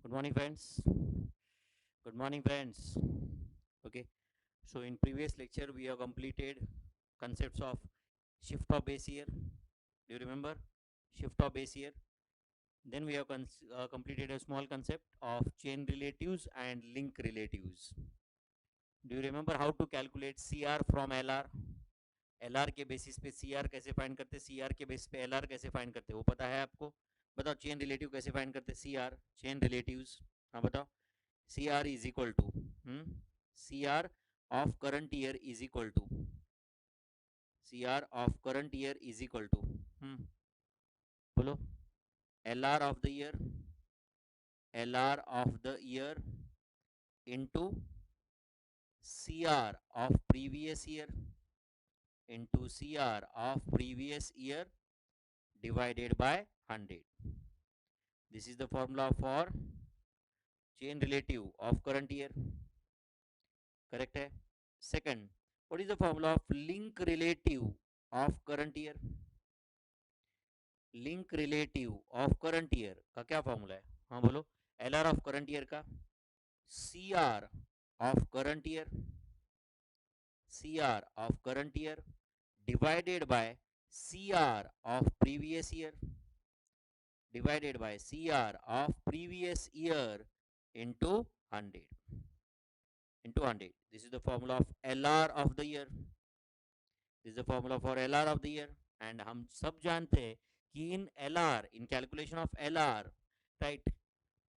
Good morning, friends. Good morning, friends. Okay, so in previous lecture we have completed concepts of shift of base year. Do you remember shift of base year? Then we have completed a small concept of chain relatives and link relatives. Do you remember how to calculate CR from LR? LR के basis पे CR कैसे find करते, CR के basis पे LR कैसे find करते, वो पता है आपको? बताओ चेन रिलेटिव कैसे फाइंड करते, CR चेन रिलेटिव्स। हाँ बताओ। CR is equal to CR of current year is equal to CR of current year is equal to बोलो LR of the year, LR of the year into CR of previous year into CR of previous year divided by 100. This is the formula for chain relative of current year. Correct है? Second, what is the formula of link relative of current year? Link relative of current year का क्या formula है? हाँ बोलो। L R of current year का C R of current year, C R of current year divided by C R of previous year, divided by C R of previous year into 100 into 100. This is the formula of LR of the year. This is the formula for LR of the year. And हम सब जानते हैं कि इन LR, in calculation of LR, right,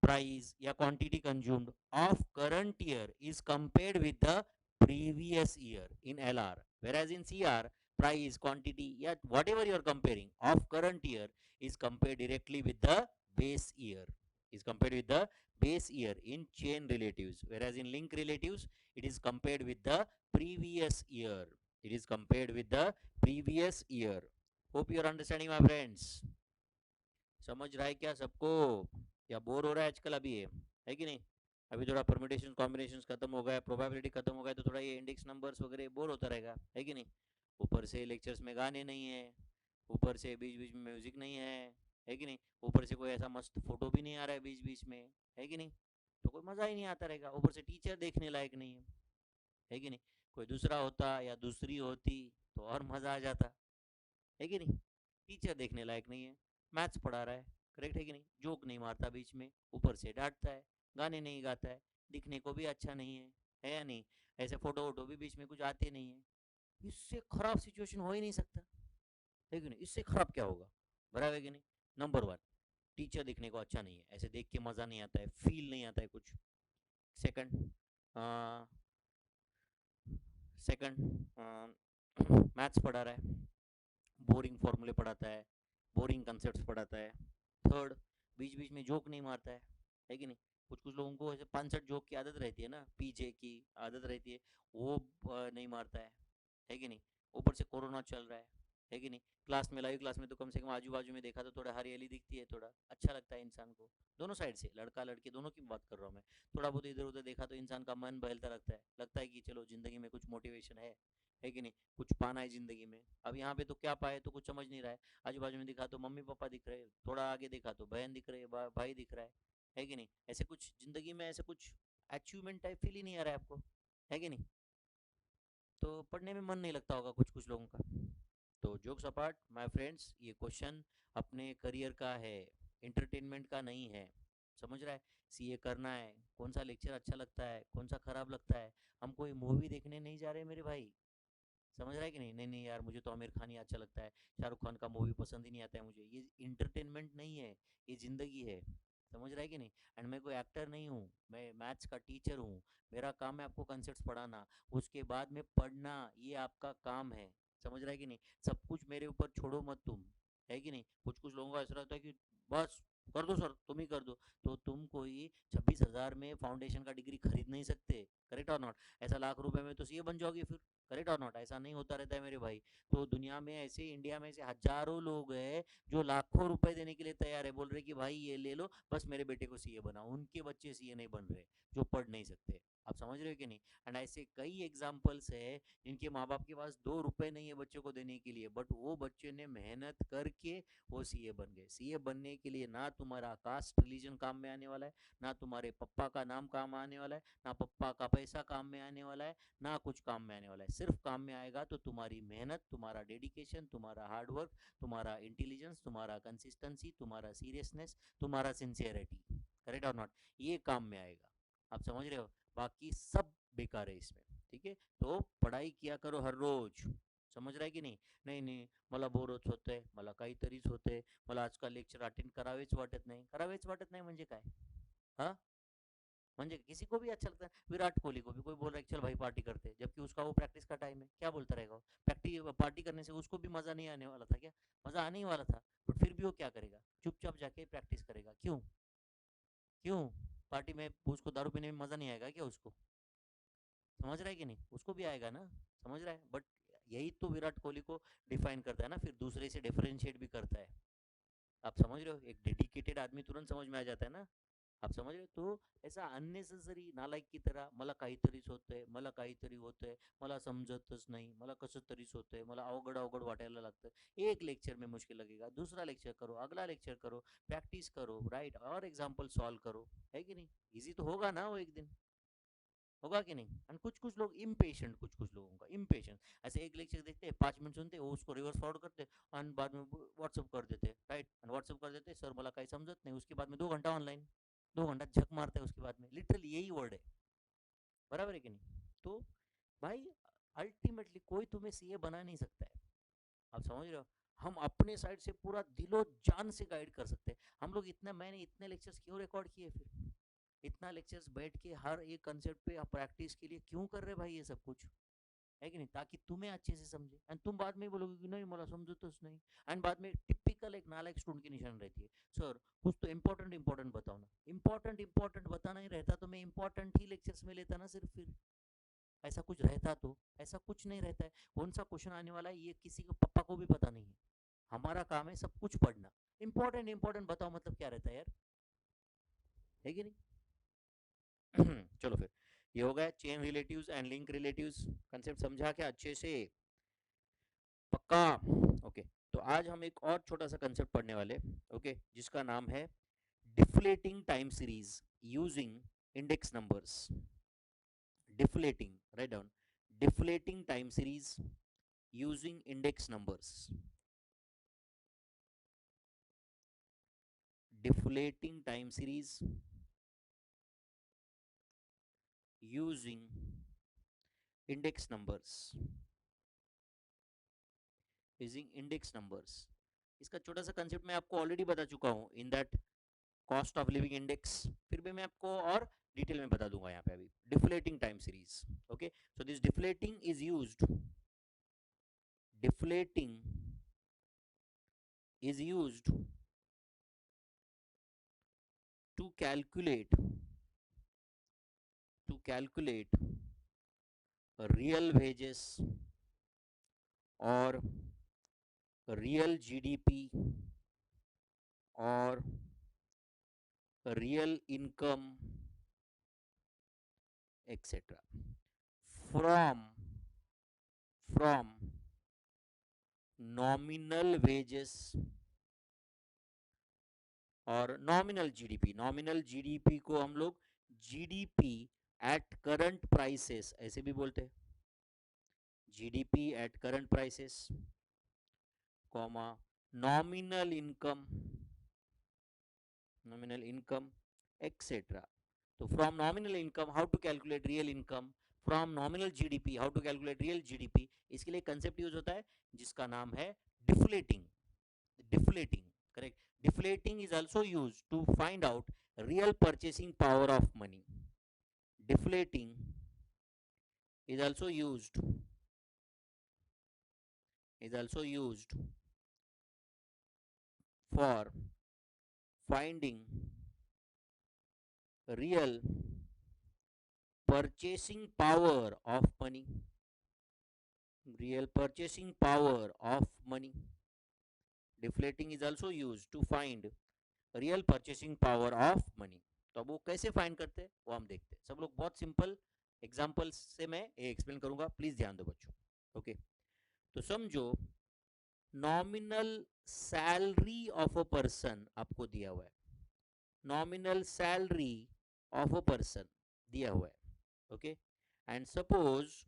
price या quantity consumed of current year is compared with the previous year in LR, whereas in CR price, quantity या whatever you are comparing of current year is compared directly with the base year, is compared with the base year in chain relatives, whereas in link relatives it is compared with the previous year, it is compared with the previous year. Hope you are understanding, my friends. समझ रहा है क्या सबको, या bore हो रहा है आजकल? अभी है कि नहीं? अभी थोड़ा परम्यूटेशन कॉम्बिनेशन खत्म हो गया, प्रोबेबिलिटी खत्म हो गया, तो थोड़ा ये इंडेक्स नंबर्स वगैरह बोर होता रहेगा, है कि नहीं? ऊपर से लेक्चर्स में गाने नहीं है, ऊपर से बीच बीच में म्यूजिक नहीं है कि नहीं? ऊपर से कोई ऐसा मस्त फोटो भी नहीं आ रहा है बीच बीच में, है कि नहीं? तो कोई मज़ा ही नहीं आता रहेगा। ऊपर से टीचर देखने लायक नहीं है कि नहीं? कोई दूसरा होता या दूसरी होती तो और मज़ा आ जाता, है कि नहीं? टीचर देखने लायक नहीं है, मैथ्स पढ़ा रहा है, करेक्ट है कि नहीं? जोक नहीं मारता बीच में, ऊपर से डांटता है, गाने नहीं गाता है, दिखने को भी अच्छा नहीं है या नहीं? ऐसे फोटो वोटो भी बीच में कुछ आते नहीं है। इससे खराब सिचुएशन हो ही नहीं सकता, है कि नहीं? इससे खराब क्या होगा? बराबर है कि नहीं? नंबर वन, टीचर दिखने को अच्छा नहीं है, ऐसे देख के मज़ा नहीं आता है, फील नहीं आता है कुछ। सेकंड, सेकंड मैथ्स पढ़ा रहा है, बोरिंग फॉर्मूले पढ़ाता है, बोरिंग कंसेप्ट पढ़ाता है। थर्ड, बीच बीच में जोक नहीं मारता है कि नहीं? कुछ कुछ लोगों को ऐसे 5-6 जोक की आदत रहती है ना, पीजे की आदत रहती है, वो नहीं मारता है कि नहीं? ऊपर से कोरोना चल रहा है कि नहीं? क्लास में, लाइव क्लास में तो कम से कम आजू बाजू में देखा तो थोड़ा हरियाली दिखती है, थोड़ा अच्छा लगता है इंसान को, दोनों साइड से, लड़का लड़की दोनों की बात कर रहा हूँ मैं। थोड़ा बहुत इधर उधर देखा तो इंसान का मन बहलता लगता है कि चलो ज़िंदगी में कुछ मोटिवेशन है कि नहीं? कुछ पाना है ज़िंदगी में। अब यहाँ पे तो क्या पाए तो कुछ समझ नहीं रहा है। आजू बाजू में दिखा तो मम्मी पापा दिख रहे, थोड़ा आगे देखा तो बहन दिख रही है, भाई दिख रहा है कि नहीं? ऐसे कुछ ज़िंदगी में ऐसे कुछ अचीवमेंट टाइप फील ही नहीं आ रहा है आपको, है कि नहीं? तो पढ़ने में मन नहीं लगता होगा कुछ कुछ लोगों का। तो जोक्स अपार्ट माय फ्रेंड्स, ये क्वेश्चन अपने करियर का है, एंटरटेनमेंट का नहीं है। समझ रहा है? सीए करना है, कौन सा लेक्चर अच्छा लगता है, कौन सा खराब लगता है, हम कोई मूवी देखने नहीं जा रहे मेरे भाई। समझ रहा है कि नहीं? नहीं नहीं यार, मुझे तो आमिर खान ही अच्छा लगता है, शाहरुख खान का मूवी पसंद ही नहीं आता है मुझे, ये इंटरटेनमेंट नहीं है, ये ज़िंदगी है। समझ रहा है कि नहीं? एंड मैं कोई एक्टर नहीं हूँ, मैं मैथ्स का टीचर हूँ। मेरा काम है आपको कंसेप्ट पढ़ाना, उसके बाद में पढ़ना, ये आपका काम है। समझ रहा है कि नहीं? सब कुछ मेरे ऊपर छोड़ो मत तुम, है कि नहीं? कुछ कुछ लोगों का ऐसा रहता है कि बस कर दो सर, तुम ही कर दो। तो तुम कोई 26,000 में फाउंडेशन का डिग्री खरीद नहीं सकते, करेक्ट और नॉट? ऐसा लाख रुपए में तो सीए बन जाओगे फिर, करेक्ट और नॉट? ऐसा नहीं होता रहता है मेरे भाई। तो दुनिया में ऐसे, इंडिया में ऐसे हजारों लोग हैं जो लाखों रुपए देने के लिए तैयार है, बोल रहे कि भाई ये ले लो, बस मेरे बेटे को सीए बनाओ। उनके बच्चे सीए नहीं बन रहे जो पढ़ नहीं सकते। आप समझ रहे हो कि नहीं? एंड ऐसे कई एग्जाम्पल्स है जिनके माँ बाप के पास 2 रुपए नहीं है बच्चों को देने के लिए, बट वो बच्चे ने मेहनत करके वो सीए बन गए। सीए बनने के लिए ना तुम्हारा कास्ट रिलीजन काम में आने वाला है, ना तुम्हारे पप्पा का नाम काम आने वाला है, ना पप्पा का पैसा काम में आने वाला है, ना कुछ काम में आने वाला है। सिर्फ काम में आएगा तो तुम्हारी मेहनत, तुम्हारा डेडिकेशन, तुम्हारा हार्डवर्क, तुम्हारा इंटेलिजेंस, तुम्हारा कंसिस्टेंसी, तुम्हारा सीरियसनेस, तुम्हारा सिंसियरिटी। करेक्ट और नॉट? ये काम में आएगा। आप समझ रहे हो? बाकी सब बेकार है इसमें। ठीक है, तो पढ़ाई किया करो हर रोज। समझ रहा है की नाही? नाही नाही, मला बोर होतंय, मला काहीतरीच होतंय, मला आजकाल लेक्चर अटेंड करावेच वाटत नाही। करावेच वाटत नाही म्हणजे काय? हाँ, म्हणजे किसी को भी अच्छा लगता है। विराट कोहली को भी कोई बोल रहा है चल भाई पार्टी करते हैं, जबकि उसका वो प्रैक्टिस का टाइम है, क्या बोलता रहेगा वो? प्रैक्टिस पार्टी करने से उसको भी मजा नहीं आने वाला था क्या? मजा आने ही वाला था, बट फिर भी वो क्या करेगा? चुपचाप जाके प्रैक्टिस करेगा। क्यों? क्यों? पार्टी में उसको दारू पीने में मजा नहीं आएगा क्या उसको? समझ रहा है कि नहीं? उसको भी आएगा ना। समझ रहा है? बट यही तो विराट कोहली को डिफाइन करता है ना, फिर दूसरे से डिफरेंशिएट भी करता है। आप समझ रहे हो? एक डेडिकेटेड आदमी तुरंत समझ में आ जाता है ना। आप समझ रहे हो? तो ऐसा अननेसेसरी नालायक की तरह मला काहीतरीच होतंय, मला काहीतरी होतंय, मला समजतच नाही, मला कसं तरीच होतंय, मला अवघड अवघड वाटायला लागतं। एक लेक्चर में मुश्किल लगेगा, दूसरा लेक्चर करो, अगला लेक्चर करो, प्रैक्टिस करो, राइट, और एग्जाम्पल सॉल्व करो। है कि नहीं? इजी तो होगा ना वो एक दिन? होगा कि नहीं? एंड कुछ कुछ लोग इम्पेशेंट, कुछ कुछ लोगों का इम्पेशेंट, ऐसे एक लेक्चर देखते हैं 5 मिनट सुनते वो उसको रिवर्स फॉरवर्ड करते और बाद में व्हाट्सअप कर देते, राइट, एंड व्हाट्सअप कर देते सर मला काही समजत नहीं, उसके बाद में 2 घंटा ऑनलाइन, 2 घंटा झक मारते हैं उसके बाद में, लिटरली यही वर्ड है। बराबर है कि नहीं? तो भाई अल्टीमेटली कोई तुम्हें सीए बना नहीं सकता है। आप समझ रहे हो? हम अपने साइड से पूरा दिलो जान से गाइड कर सकते हैं। हम लोग इतना, मैंने इतने लेक्चर्स क्यों रिकॉर्ड किए फिर? इतना लेक्चर्स बैठ के हर एक कंसेप्ट पे प्रैक्टिस के लिए क्यों कर रहे भाई ये सब कुछ? है कि नहीं? ताकि तुम्हें अच्छे से समझे, एंड तुम बाद में बोलोगे कि नहीं मला समझतच नहीं। एंड बाद में टिपिकल एक नालायक स्टूडेंट की निशान रहती है, सर कुछ तो इंपॉर्टेंट इंपॉर्टेंट बताओ ना। इंपॉर्टेंट इंपॉर्टेंट बताना ही रहता तो मैं इंपॉर्टेंट ही लेक्चर्स में लेता ना सिर्फ। फिर ऐसा कुछ रहता तो? ऐसा कुछ नहीं रहता है। कौन सा क्वेश्चन आने वाला है ये किसी को पापा को भी पता नहीं है। हमारा काम है सब कुछ पढ़ना। इंपॉर्टेंट इंपॉर्टेंट बताओ मतलब क्या रहता है यार? है कि नहीं? चलो फिर, ये हो गया chain relatives and link relatives. Concept समझा क्या अच्छे से? पक्का? ओके। तो आज हम एक और छोटा सा कंसेप्ट पढ़ने वाले, ओके, जिसका नाम है deflating time series using index numbers. Deflating, write down, deflating time series using index numbers. Deflating time series using index numbers. Using index numbers, इसका छोटा सा कंसेप्ट मैं आपको ऑलरेडी बता चुका हूं in that cost of living index. फिर भी मैं आपको और डिटेल में बता दूंगा यहाँ पे अभी। Deflating time series, okay. So this deflating is used, deflating is used to calculate real wages or real GDP or real income, etc. from nominal wages और नॉमिनल जीडीपी। नॉमिनल जीडीपी को हम लोग जीडीपी एट करंट प्राइसेस ऐसे भी बोलते हैं। GDP at current prices, comma, nominal income, nominal income, etc. तो from nominal income how to calculate real income, from nominal GDP how to calculate real GDP, इसके लिए कंसेप्ट यूज होता है जिसका नाम है deflating. Deflating, correct. Deflating is also used to find out real purchasing power of money. Deflating is also used for finding real purchasing power of money. Real purchasing power of money. Deflating is also used to find real purchasing power of money. तो अब वो कैसे find करते हैं वो हम देखते हैं। सब लोग बहुत सिंपल एग्जाम्पल से मैं एक्सप्लेन करूंगा, प्लीज ध्यान दो बच्चों। ओके, तो समझो nominal salary of a person आपको दिया हुआ है, nominal salary of a person दिया हुआ है। Okay, and suppose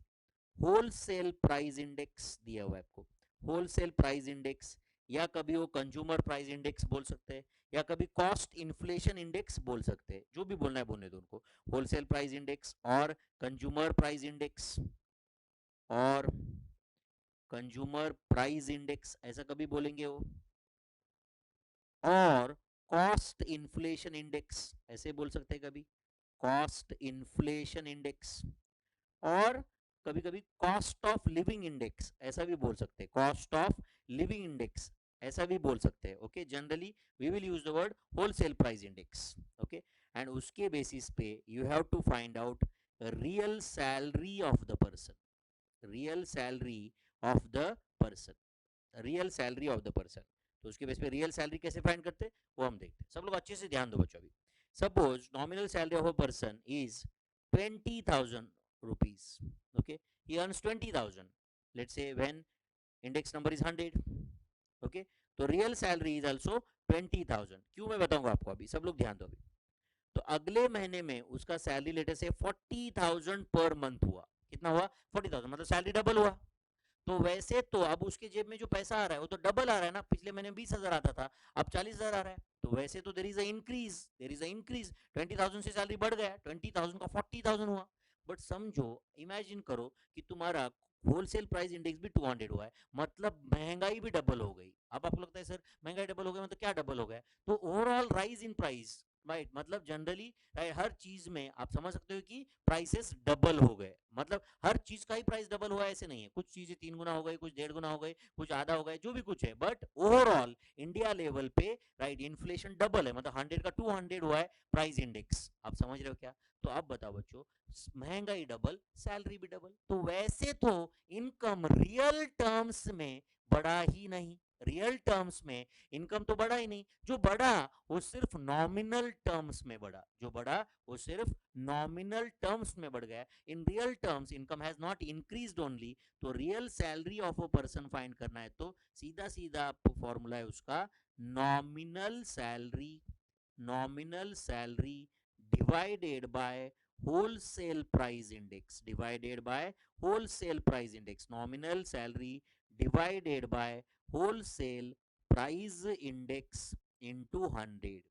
wholesale price index दिया हुआ है आपको, होलसेल प्राइस इंडेक्स, या कभी वो कंज्यूमर प्राइस इंडेक्स बोल सकते हैं, या कभी कॉस्ट इन्फ्लेशन इंडेक्स बोल सकते हैं, जो भी बोलना है बोलने दो उनको, होलसेल प्राइस इंडेक्स और कंज्यूमर प्राइस इंडेक्स और कंज्यूमर प्राइस इंडेक्स ऐसा कभी बोलेंगे वो, और कॉस्ट इन्फ्लेशन इंडेक्स ऐसे बोल सकते हैं कभी, कॉस्ट इन्फ्लेशन इंडेक्स, और कभी कभी कॉस्ट ऑफ लिविंग इंडेक्स ऐसा भी बोल सकते हैं, कॉस्ट ऑफ लिविंग इंडेक्स ऐसा भी बोल सकते हैं। Okay, generally we will use the word wholesale price index. Okay, and उसके बेसिस पे you have to find out real salary of the person, real salary of the person, real salary of the person. तो उसके base पे real salary कैसे find करते हैं वो हम देखते हैं। सब लोग अच्छे से ध्यान दो बच्चों। अभी suppose nominal salary of a person is 20,000 rupees. Okay, he earns 20,000, let's say when index number is 100. Okay, तो रियल सैलरी इज ऑल्सो 20,000। क्यों मैं बताऊंगा आपको, अभी सब लोग ध्यान दो। अभी तो अगले महीने में उसका सैलरी लेटर से 40,000 पर मंथ हुआ, कितना हुआ 40,000, मतलब सैलरी डबल हुआ। तो वैसे तो अब उसके जेब में जो पैसा आ रहा है वो तो डबल आ रहा है ना, पिछले महीने 20,000 आता था, अब 40,000 आ रहा है, तो वैसे तो देर is a increase, there is a increase, 20,000 से सैलरी बढ़ गया, 20,000 का 40,000 हुआ। बट समझो, इमेजिन करो कि तुम्हारा होलसेल प्राइस इंडेक्स भी 200 हुआ है, मतलब महंगाई भी डबल हो गई। अब आपको लगता है सर महंगाई डबल हो गया मतलब क्या डबल हो गया, तो overall rise in price, right, मतलब जनरली हर चीज में आप समझ सकते हो कि प्राइसेस डबल हो गए, मतलब हर चीज का ही प्राइस डबल हुआ ऐसे नहीं है, कुछ चीजें 3 गुना हो गई, कुछ 1.5 गुना हो गई, कुछ आधा हो गए, जो भी कुछ है, बट ओवरऑल इंडिया लेवल पे राइट इन्फ्लेशन डबल है, मतलब 100 का 200 हुआ है प्राइस इंडेक्स। आप समझ रहे हो क्या? तो आप बताओ बच्चों, महंगाई डबल सैलरी भी डबल, तो वैसे तो इनकम रियल टर्म्स में बढ़ा ही नहीं, रियल टर्म्स में इनकम तो बढ़ा ही नहीं, जो बढ़ा वो सिर्फ नॉमिनल टर्म्स में बढ़ा, जो बढ़ा वो सिर्फ नॉमिनल टर्म्स में बढ़ गया, in real terms income has not increased only. तो real salary of a person find करना है तो सीधा सीधा फॉर्मूला है उसका, nominal salary, nominal salary divided by wholesale price index, divided by wholesale price index, nominal salary divided by wholesale price index into 100,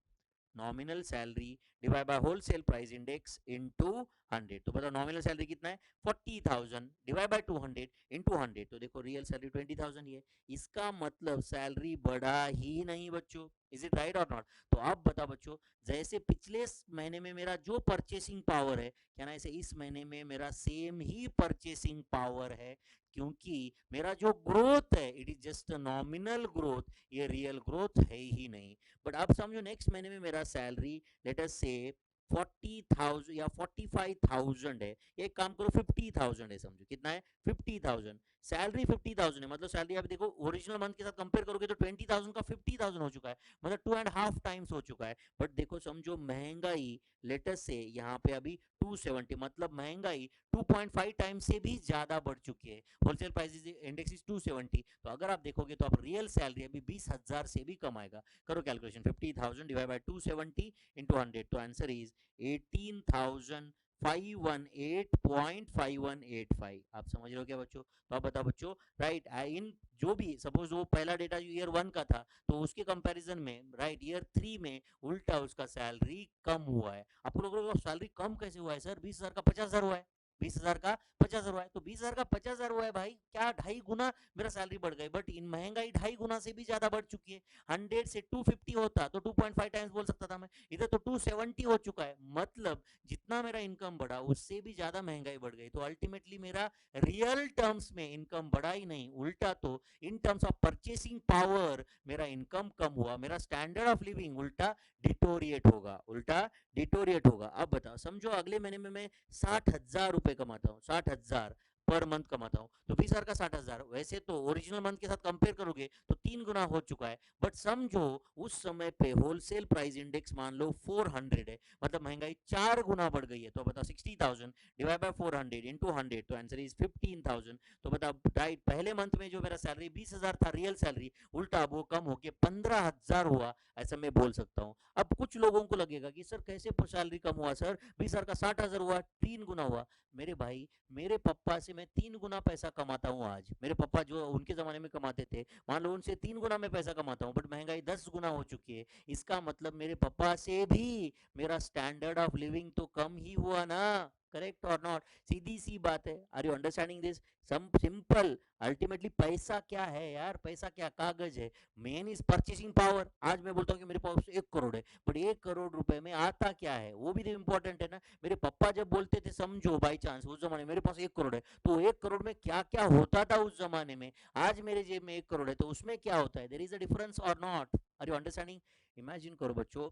nominal salary divide by wholesale price index into 100। तो बताओ nominal salary कितना है 40,000 divide by 200 into 100, तो देखो real salary 20,000 ही है, इसका मतलब salary बढ़ा ही नहीं बच्चों। इज इट राइट और नॉट? तो आप बताओ बच्चों, जैसे पिछले महीने में मेरा जो परचेसिंग पावर है, क्या ना ऐसे इस महीने में मेरा सेम ही परचेसिंग पावर है, क्योंकि मेरा जो ग्रोथ है it is just nominal growth, ये रियल ग्रोथ है ही नहीं। बट अब समझो नेक्स्ट महीने में मेरा सैलरी लेट अस से 40,000 या 45,000 है, एक काम करो 50,000 है, समझो कितना है 50,000, सैलरी 50,000 है, मतलब सैलरी आप देखो ओरिजिनल मंथ के साथ कंपेयर करोगे तो 20,000 का 50,000 हो चुका है, मतलब 2.5 टाइम्स हो चुका है। बट देखो समझो महंगाई लेटेस्ट से यहाँ पे अभी 270, मतलब महंगाई 2.5 टाइम्स से भी ज्यादा बढ़ चुकी है, होलसेल प्राइस इंडेक्स इज 270, तो अगर आप देखोगे तो आप रियल सैलरी अभी 20,000 से भी कम आएगा। करो कैलकुलेशन, 50,000 डिवाइड बाय 270 इंटू 100, तो आंसर इज 18,518.5185। आप समझ रहे हो क्या बच्चों? तो आप बताओ बच्चों, राइट, इन जो भी सपोज वो पहला डेटा ईयर 1 का था, तो उसके कंपैरिजन में राइट ईयर 3 में उल्टा उसका सैलरी कम हुआ है। आपको लोगों को सैलरी कम कैसे हुआ है सर, 20,000 का 50,000 हुआ है, 20,000 का 50,000 हुआ है, तो 20,000 का 50,000 हुआ है भाई, क्या 2.5 गुना मेरा सैलरी बढ़ गई, बट इन महंगाई 2.5 गुना से भी ज्यादा बढ़ चुकी है। 100 से 250 होता तो 2.5 टाइम्स बोल सकता था मैं, इधर तो 270 हो चुका है, मतलब जितना मेरा इनकम बढ़ा उससे भी ज्यादा महंगाई बढ़ गई, तो अल्टीमेटली मेरा रियल टर्म्स में इनकम बढ़ा ही नहीं, उल्टा तो इन टर्म्स ऑफ परचेसिंग पावर मेरा इनकम कम हुआ, मेरा स्टैंडर्ड ऑफ लिविंग उल्टा डिटोरिएट होगा, उल्टा डिटोरिएट होगा। अब बताओ समझो अगले महीने में मैं 60,000 रुपए कमाता हूँ, 60,000, पर मंथ कमाता हूँ, तो 20,000 का 60,000, वैसे तो ओरिजिनल मंथ के साथ कंपेयर करोगे तो 3 गुना हो चुका है। बट समझो उस समय पे होलसेल प्राइस इंडेक्स मान लो 400 है, मतलब महंगाई 4 गुना बढ़ गई है। तो बताओ 60,000 डिवाइड बाय 400 इंटू 100, तो आंसर इज 15,000। तो बताओ राइट, पहले मंथ में जो मेरा सैलरी 20,000 था रियल सैलरी, उल्टा अब वो कम होके 15,000 हुआ, ऐसा मैं बोल सकता हूँ। अब कुछ लोगों को लगेगा कि सर कैसे सैलरी कम हुआ, सर 20,000 का 60,000 हुआ, 3 गुना हुआ। मेरे भाई, मेरे पापा से मैं 3 गुना पैसा कमाता हूँ आज। मेरे पापा जो उनके जमाने में कमाते थे, मान लो उनसे 3 गुना में पैसा कमाता हूँ, बट महंगाई 10 गुना हो चुकी है। इसका मतलब मेरे पापा से भी मेरा स्टैंडर्ड ऑफ लिविंग तो कम ही हुआ ना। करेक्ट और नॉट? सीधी सी बात है। Are you understanding this? Some simple. Ultimately पैसा क्या है यार? पैसा क्या कागज है? Main is purchasing power. आज मैं बोलता हूँ कि मेरे पास 1 करोड़ है, बट 1 करोड़ रुपए में आता क्या है वो भी तो इंपॉर्टेंट है ना। मेरे पापा जब बोलते थे, समझो बाई चांस उस जमाने में मेरे पास 1 करोड़ है, तो 1 करोड़ में क्या क्या होता था उस जमाने में, आज मेरे जेब में 1 करोड़ है तो उसमें क्या होता है? देर इज अ डिफरेंस और not? Are you understanding? Imagine करो बच्चों,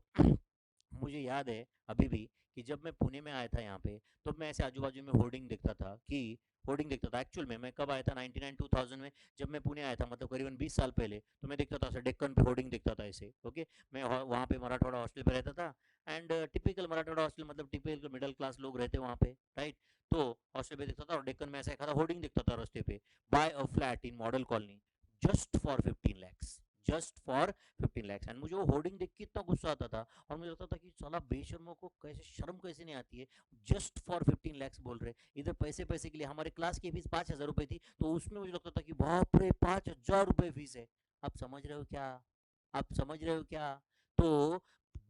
मुझे याद है अभी भी कि जब मैं पुणे में आया था यहाँ पे, तो मैं ऐसे आजू बाजू में होर्डिंग देखता था कि होर्डिंग देखता था। एक्चुअल में मैं कब आया था? 99 2000 में जब मैं पुणे आया था, मतलब करीबन 20 साल पहले। तो मैं देखता था ऐसे डेक्कन पे होर्डिंग देखता था ऐसे। ओके, मैं वहाँ पे मराठवाड़ा हॉस्टल पे रहता था। एंड टिपिकल मराठवाड़ा हॉस्टल, मतलब टिपिकल मिडिल क्लास लोग रहते वहाँ पे, राइट? तो हॉस्टल पे देखता था और डेक्कन में ऐसा एक आधा होर्डिंग देखता था रास्ते पे, buy a flat in Model Colony just for 15 lakhs, just for 15 lakhs। And मुझे वो होर्डिंग देख के इतना गुस्सा आता था, और मुझे लगता था कि साला बेशर्मों को कैसे शर्म कैसे नहीं आती है, जस्ट फॉर 15 lakhs बोल रहे। इधर पैसे पैसे के लिए हमारे क्लास की फीस 5,000 रुपए थी, तो उसमें मुझे लगता था कि बाप रे 5,000 रुपए फीस है। आप समझ रहे हो क्या? आप समझ रहे हो क्या? तो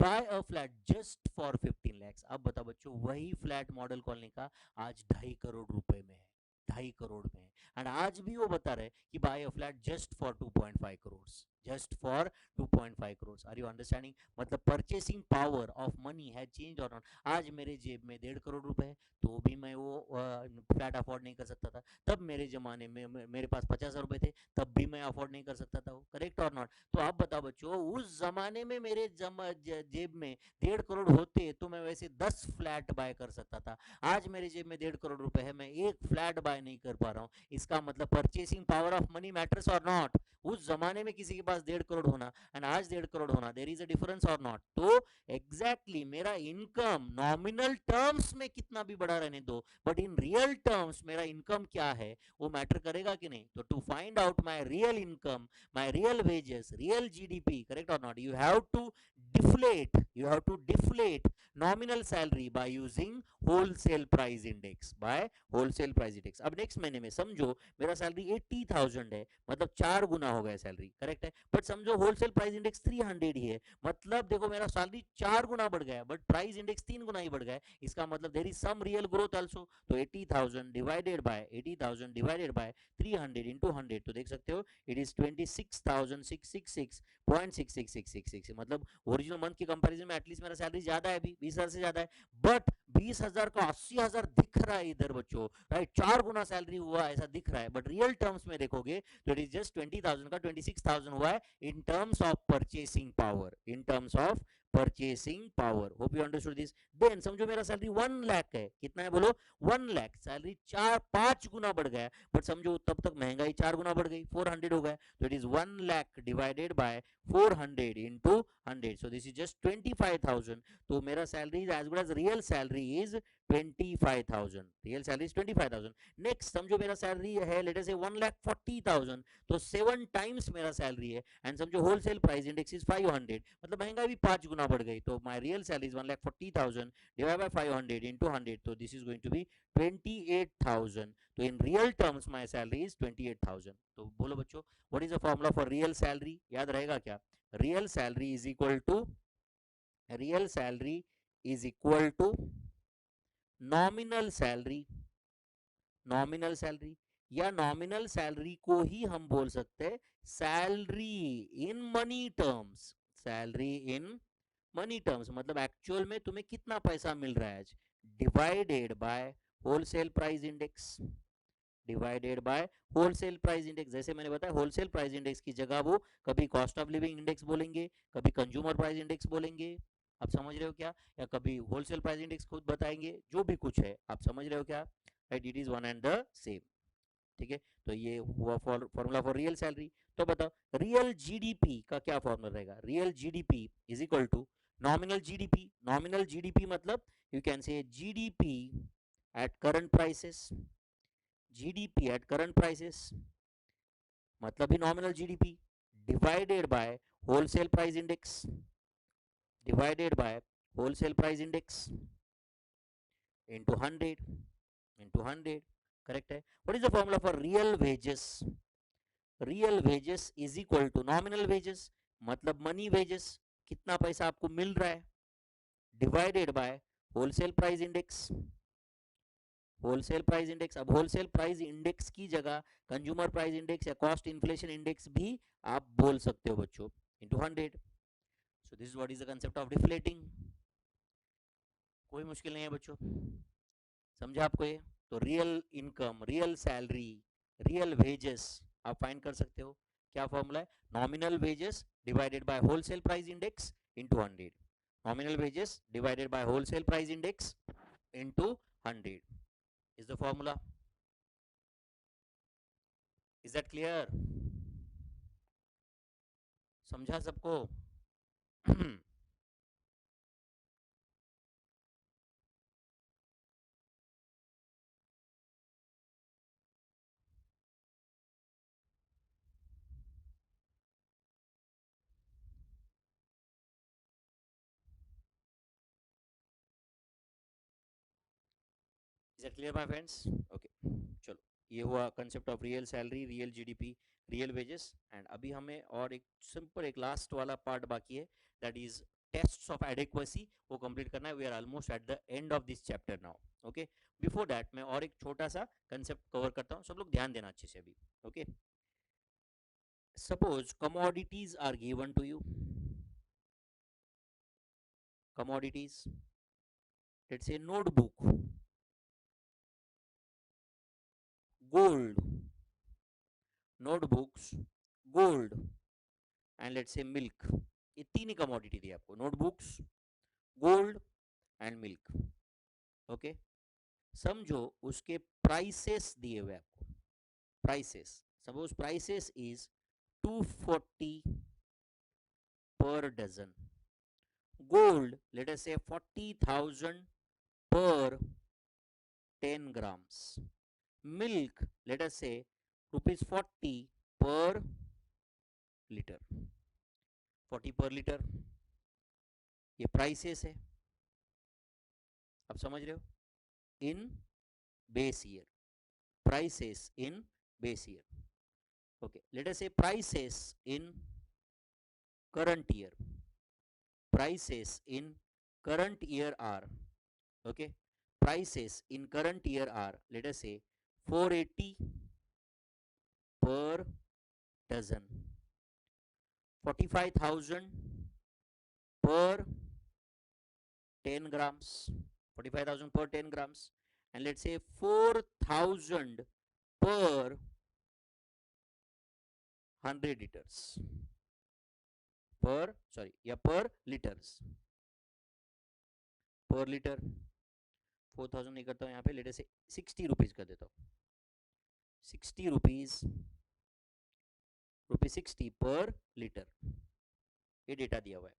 buy a flat just for 15 lakhs। अब बताओ बच्चों, वही फ्लैट मॉडल कॉलोनी का आज 2.5 करोड़ रुपए में है। 2.5 करोड़ में है। एंड आज भी वो बता रहे कि buy a flat just for 2.5 crore, just for 2.5 crore. Are you understanding? मतलब परचेसिंग पावर ऑफ मनी है चेंज और नॉट। आज मेरे जेब में 1.5 करोड़ रुपए है, तो भी मैं वो फ्लैट अफोर्ड नहीं कर सकता था। तब मेरे जमाने में मेरे पास 50,000 रुपए थे, तब भी मैं अफोर्ड नहीं कर सकता था वो। करेक्ट और नॉट? तो आप बताओ बच्चों, उस जमाने में मेरे जेब में 1.5 करोड़ होते तो मैं वैसे 10 फ्लैट बाय कर सकता था। आज मेरे जेब में 1.5 करोड़ रुपए है, मैं एक फ्लैट बाय नहीं कर पा रहा हूँ। इसका मतलब purchasing power of money matters और नॉट? उस जमाने में किसी के पास 1.5 करोड़ होना एंड आज 1.5 करोड़ होना, देर इज अ डिफरेंस और नॉट? तो एग्जैक्टली exactly, मेरा इनकम नॉमिनल टर्म्स में कितना भी बड़ा रहने दो, बट इन रियल टर्म्स मेरा इनकम क्या है वो मैटर करेगा कि नहीं? तो to find out my real income, my real wages, real GDP, correct और not, you have to deflate nominal salary by using wholesale price index, by wholesale price index। अब नेक्स्ट महीने में समझो मेरा सैलरी 80,000 है, मतलब 4 गुना हो गया सैलरी, करेक्ट है? बट समझो होलसेल प्राइस इंडेक्स 300 ही है, मतलब देखो मेरा सैलरी 4 गुना बढ़ गया, बट प्राइस इंडेक्स 3 गुना ही बढ़ गया। इसका मतलब there is some real growth also. तो 80,000 डिवाइडेड बाय 300 इंटू 100, तो देख सकते हो इट इज 26,666.66666, मतलब ओरिजिनल मंथ के कंपैरिजन में एटलीस्ट मेरा सैलरी ज्यादा है, अभी 20,000 से ज्यादा है। बट 20,000 का 80,000 दिख रहा है इधर बच्चों, राइट? 4 गुना सैलरी हुआ ऐसा दिख रहा है, बट रियल टर्म्स में देखोगे तो इट इज जस्ट 20,000 का 26,000 हुआ है in terms of purchasing power, in terms of purchasing power. Hope you understood this. Then समझो मेरा सैलरी 1 लाख है, कितना है बोलो? 1 लाख। सैलरी 4 5 गुना बढ़ गया, बट समझो तब तक महंगाई 4 गुना बढ़ गई, 400 हो गया, तो it is 1 lakh divided by 400 into 100, so this is just 25,000। तो मेरा salary as good as real salary is 25,000, real salary is 25,000। Next समझो मेरा सैलरी है लेट अस से 1,40,000, तो 7 टाइम्स मेरा सैलरी है। एंड समझो होलसेल प्राइस इंडेक्स इज 500, मतलब महंगाई भी 5 गुना बढ़ गई, तो my real salary is 1,40,000 divide by 500 into 100, तो this is going to be 28,000। तो in real terms my salary is 28,000। तो बोलो बच्चों, what is the formula for real salary? याद रहेगा क्या? Real salary is equal to, real salary is equal to nominal salary, nominal salary, या nominal salary को ही हम बोल सकते हैं salary in money terms, salary in money terms, मतलब एक्चुअल में तुम्हें कितना पैसा मिल रहा है आज, divided by wholesale price index, divided by wholesale price index. जैसे मैंने बताया होलसेल प्राइस इंडेक्स की जगह वो कभी कॉस्ट ऑफ लिविंग इंडेक्स बोलेंगे, कभी कंज्यूमर प्राइस इंडेक्स बोलेंगे, आप समझ रहे हो क्या? या कभी होलसेल प्राइस इंडेक्स खुद बताएंगे, जो भी कुछ है, आप समझ रहे हो क्या? Right, it is one and the same. ठीक है, तो ये हुआ फॉर्मूला फॉर रियल सैलरी। तो बताओ रियल जीडीपी का क्या फॉर्मूला रहेगा? Real GDP is equal to nominal GDP. Nominal GDP मतलब you can say GDP at current prices, GDP at current prices मतलब ही nominal GDP divided by wholesale price index, divided by wholesale price index into 100, into 100, correct है। what is the formula for real wages? real wages is equal to nominal wages मतलब money wages, कितना पैसा आपको मिल रहा है, divided by wholesale price index, wholesale price index. अब wholesale price index की जगह कंज्यूमर प्राइस इंडेक्स या कॉस्ट इन्फ्लेशन इंडेक्स भी आप बोल सकते हो बच्चों, into 100। So this is what is the concept of deflating. कोई मुश्किल नहीं है बच्चों, समझा आपको ये? तो real income, real salary, real wages आप फाइंड कर सकते हो। क्या फॉर्मूला है? Nominal wages divided by wholesale price index into 100, nominal wages divided by wholesale price index into 100 is the formula. Is that clear? समझा सबको? Is that clear my friends? Okay, चलो, ये हुआ concept of real salary, real GDP, real wages. And अभी हमें और एक simple एक लास्ट वाला पार्ट बाकी है, that is tests of adequacy, वो कंप्लीट करना है। We are almost at the end of this chapter now. Okay, before that मैं और एक छोटा सा कंसेप्ट कवर करता हूँ, सब लोग ध्यान देना अच्छे से अभी। Okay, suppose commodities are given to you, commodities, let's say notebook, gold, notebooks, gold and let's say milk. ये तीन ही कमोडिटी दी आपको, notebooks, gold and milk. Okay, समझो उसके प्राइसेस दिए हुए आपको, prices, suppose prices is 240 per dozen, gold let us say 40,000 per 10 grams, milk let us say rupees 40 per liter, 40 per liter, ये प्राइसेस है। अब समझ रहे हो? In base year, prices in base year. Okay, let us say prices in current year, prices in current year are, okay, prices in current year are, let us say 480 per dozen, 45,000 per 10 grams, 45,000 per 10 grams, and let's say 4,000 per 100 liters, per, sorry, yeah, per liters, पर litre 4,000 नहीं करता हूँ यहाँ पे, letter से 60 rupees कर देता हूँ, 60 रुपीज, रुपीज 60 पर लीटर, ये डेटा दिया हुआ है।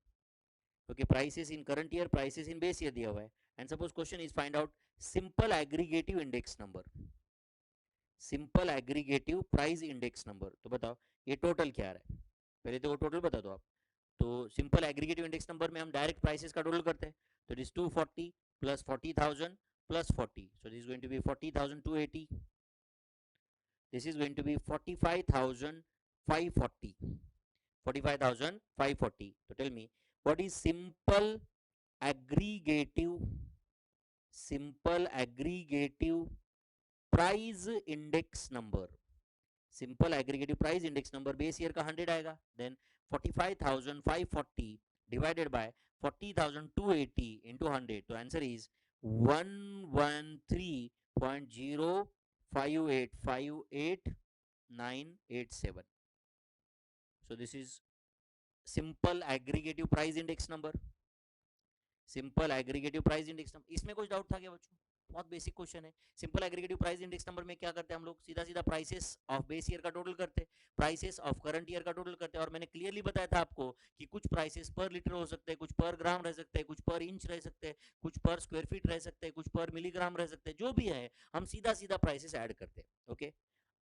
Okay, prices in current year, prices in base year दिया हुआ है। And suppose question is find out simple aggregative index number, simple aggregative price index number. तो बताओ ये टोटल क्या आ रहा है, पहले तो वो टोटल बता दो आप। तो सिंपल एग्रीगेटिव इंडेक्स नंबर में हम डायरेक्ट प्राइसेस का टोटल करते हैं, तो it is 240 plus 40,000 plus 40, so this is going to be 40,280, this is going to be 45,540, 45,540. So tell me what is aggregative simple aggregative price index number, simple aggregative price index number base year का 100 आएगा, then 45,540 divided by 40,280 into 100, तो answer is 113.05858987। So this is simple aggregative price index number, simple aggregative price index number. इसमें कुछ doubt था क्या बच्चों? बहुत basic question है। Simple aggregative price index number में क्या करते हैं हम लोग, सीधा सीधा प्राइसेस ऑफ बेस ईयर का टोटल करते हैं, प्राइसेस ऑफ करंट ईयर का टोटल करते हैं। और मैंने क्लियरली बताया था आपको कि कुछ प्राइसेस पर लीटर हो सकते हैं, कुछ पर ग्राम रह सकते हैं, कुछ पर इंच रह सकते हैं, कुछ पर स्क्वायर फीट रह सकते हैं, कुछ पर मिलीग्राम रह सकते हैं, जो भी है हम सीधा सीधा प्राइसेस ऐड करते हैं। ओके,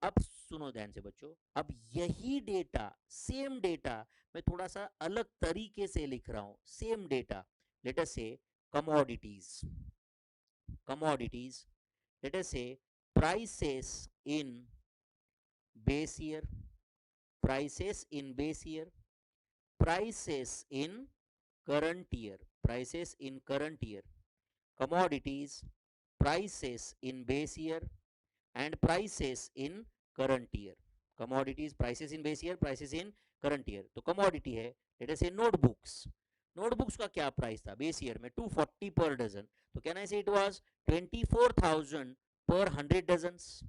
अब सुनो ध्यान से बच्चों, अब यही डेटा, सेम डेटा मैं थोड़ा सा अलग तरीके से लिख रहा हूं। सेम डेटा, लेट अस से commodities, commodities, let us say prices in base year, prices in base year, prices in current year, prices in current year, commodities, prices in base year and prices in current year, commodities, prices in base year, prices in current year। तो commodity है, let us say notebooks, notebooks का क्या price था base year में, 240 पर dozen, तो can I say it was 24,000 पर 100 dozens,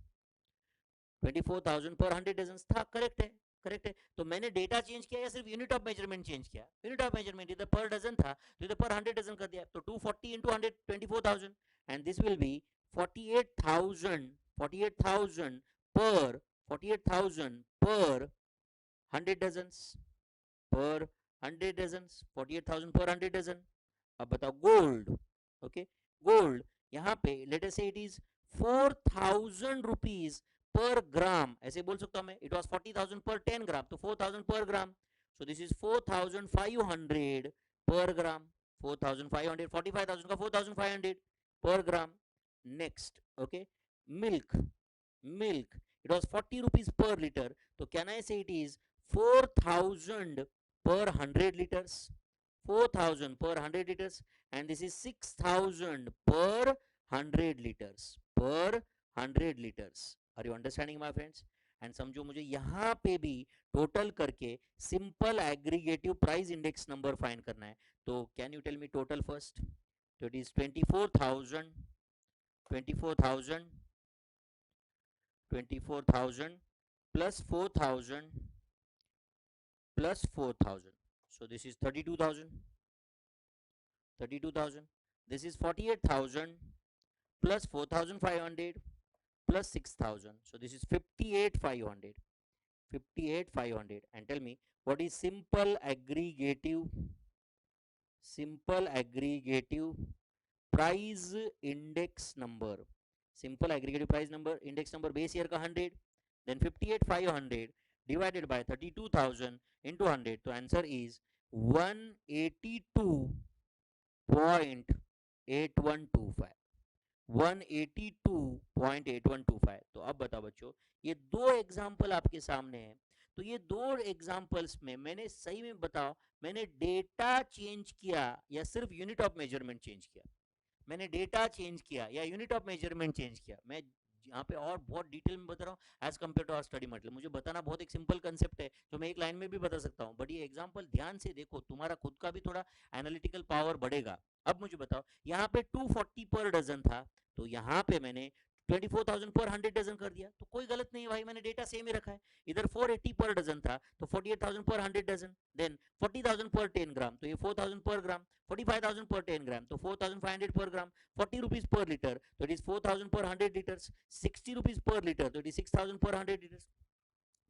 24,000 पर 100 डजन था। करेक्ट है, करेक्ट है। तो मैंने डेटा चेंज किया या सिर्फ यूनिट ऑफ मेजरमेंट चेंज किया, यूनिट ऑफ मेजरमेंट, इधर पर डजन था तो इधर पर 100 डजन कर दिया, तो 240 into 100, 24,000, and this will be 48,000, 48,000 पर 48,000 पर 100 डजन, पर 100 डजन, 48,000 पर 100 डजन। अब बताओ गोल्ड, ओके, गोल्ड यहाँ पे लेट अस से इट इज 4,000 रुपीज पर ग्राम, ऐसे बोल सकता हूं मैं, इट वाज 40,000 पर 10 ग्राम, तो 4,000 पर ग्राम, सो दिस इज 4,500 पर ग्राम, 4,500, 45,000 का 4,500 पर gram. Next, okay, milk, milk it was 40 rupees per litre, तो can I say it is 4,000 per 100 liters, 4,000 per 100 liters, and this is 6,000 per 100 liters, per 100 liters। Are you understanding my friends? And समझो मुझे यहाँ पे भी total करके simple aggregative price index number find करना है, तो can you tell me total first. तो it is 24,000, 24,000, 24,000 plus 4,000 plus 4,000, so this is 32,000, 32,000, this is 48,000 plus 4,500 plus 6,000, so this is 58,500, 58,500, and tell me what is simple aggregative price index number, simple aggregative price number index number base year का 100, then 58,500 divided by 32,000 into 100, तो answer is 182.8125, 182.8125। तो अब बताओ बच्चों, ये दो example आपके सामने हैं, तो ये दो एग्जाम्पल्स में मैंने सही में बताओ, मैंने डेटा चेंज किया या सिर्फ यूनिट ऑफ मेजरमेंट चेंज किया, मैंने डेटा चेंज किया या यूनिट ऑफ मेजरमेंट चेंज किया। मैं यहाँ पे और बहुत डिटेल में बता रहा हूँ as compare to our study material, मुझे बताना बहुत एक सिंपल कंसेप्ट है जो मैं एक लाइन में भी बता सकता हूँ, बट ये एग्जांपल ध्यान से देखो, तुम्हारा खुद का भी थोड़ा एनालिटिकल पावर बढ़ेगा। अब मुझे बताओ, यहाँ पे 240 पर डजन था, तो यहाँ पे मैंने 24,000 पर 100 डजन कर दिया, तो कोई गलत नहीं भाई, मैंने डेटा सेम ही रखा है। इधर 480 पर डजन था, तो 48,000 पर 100 डजन, देन 40,000 पर 10 ग्राम, तो ये 4,000 पर ग्राम, 45,000 per 10 gram, तो 4,500 per gram, 40 rupees per liter, तो it is 4,000 per 100 liters, 60 rupees per liter, तो it is 6,000 per 100 liters।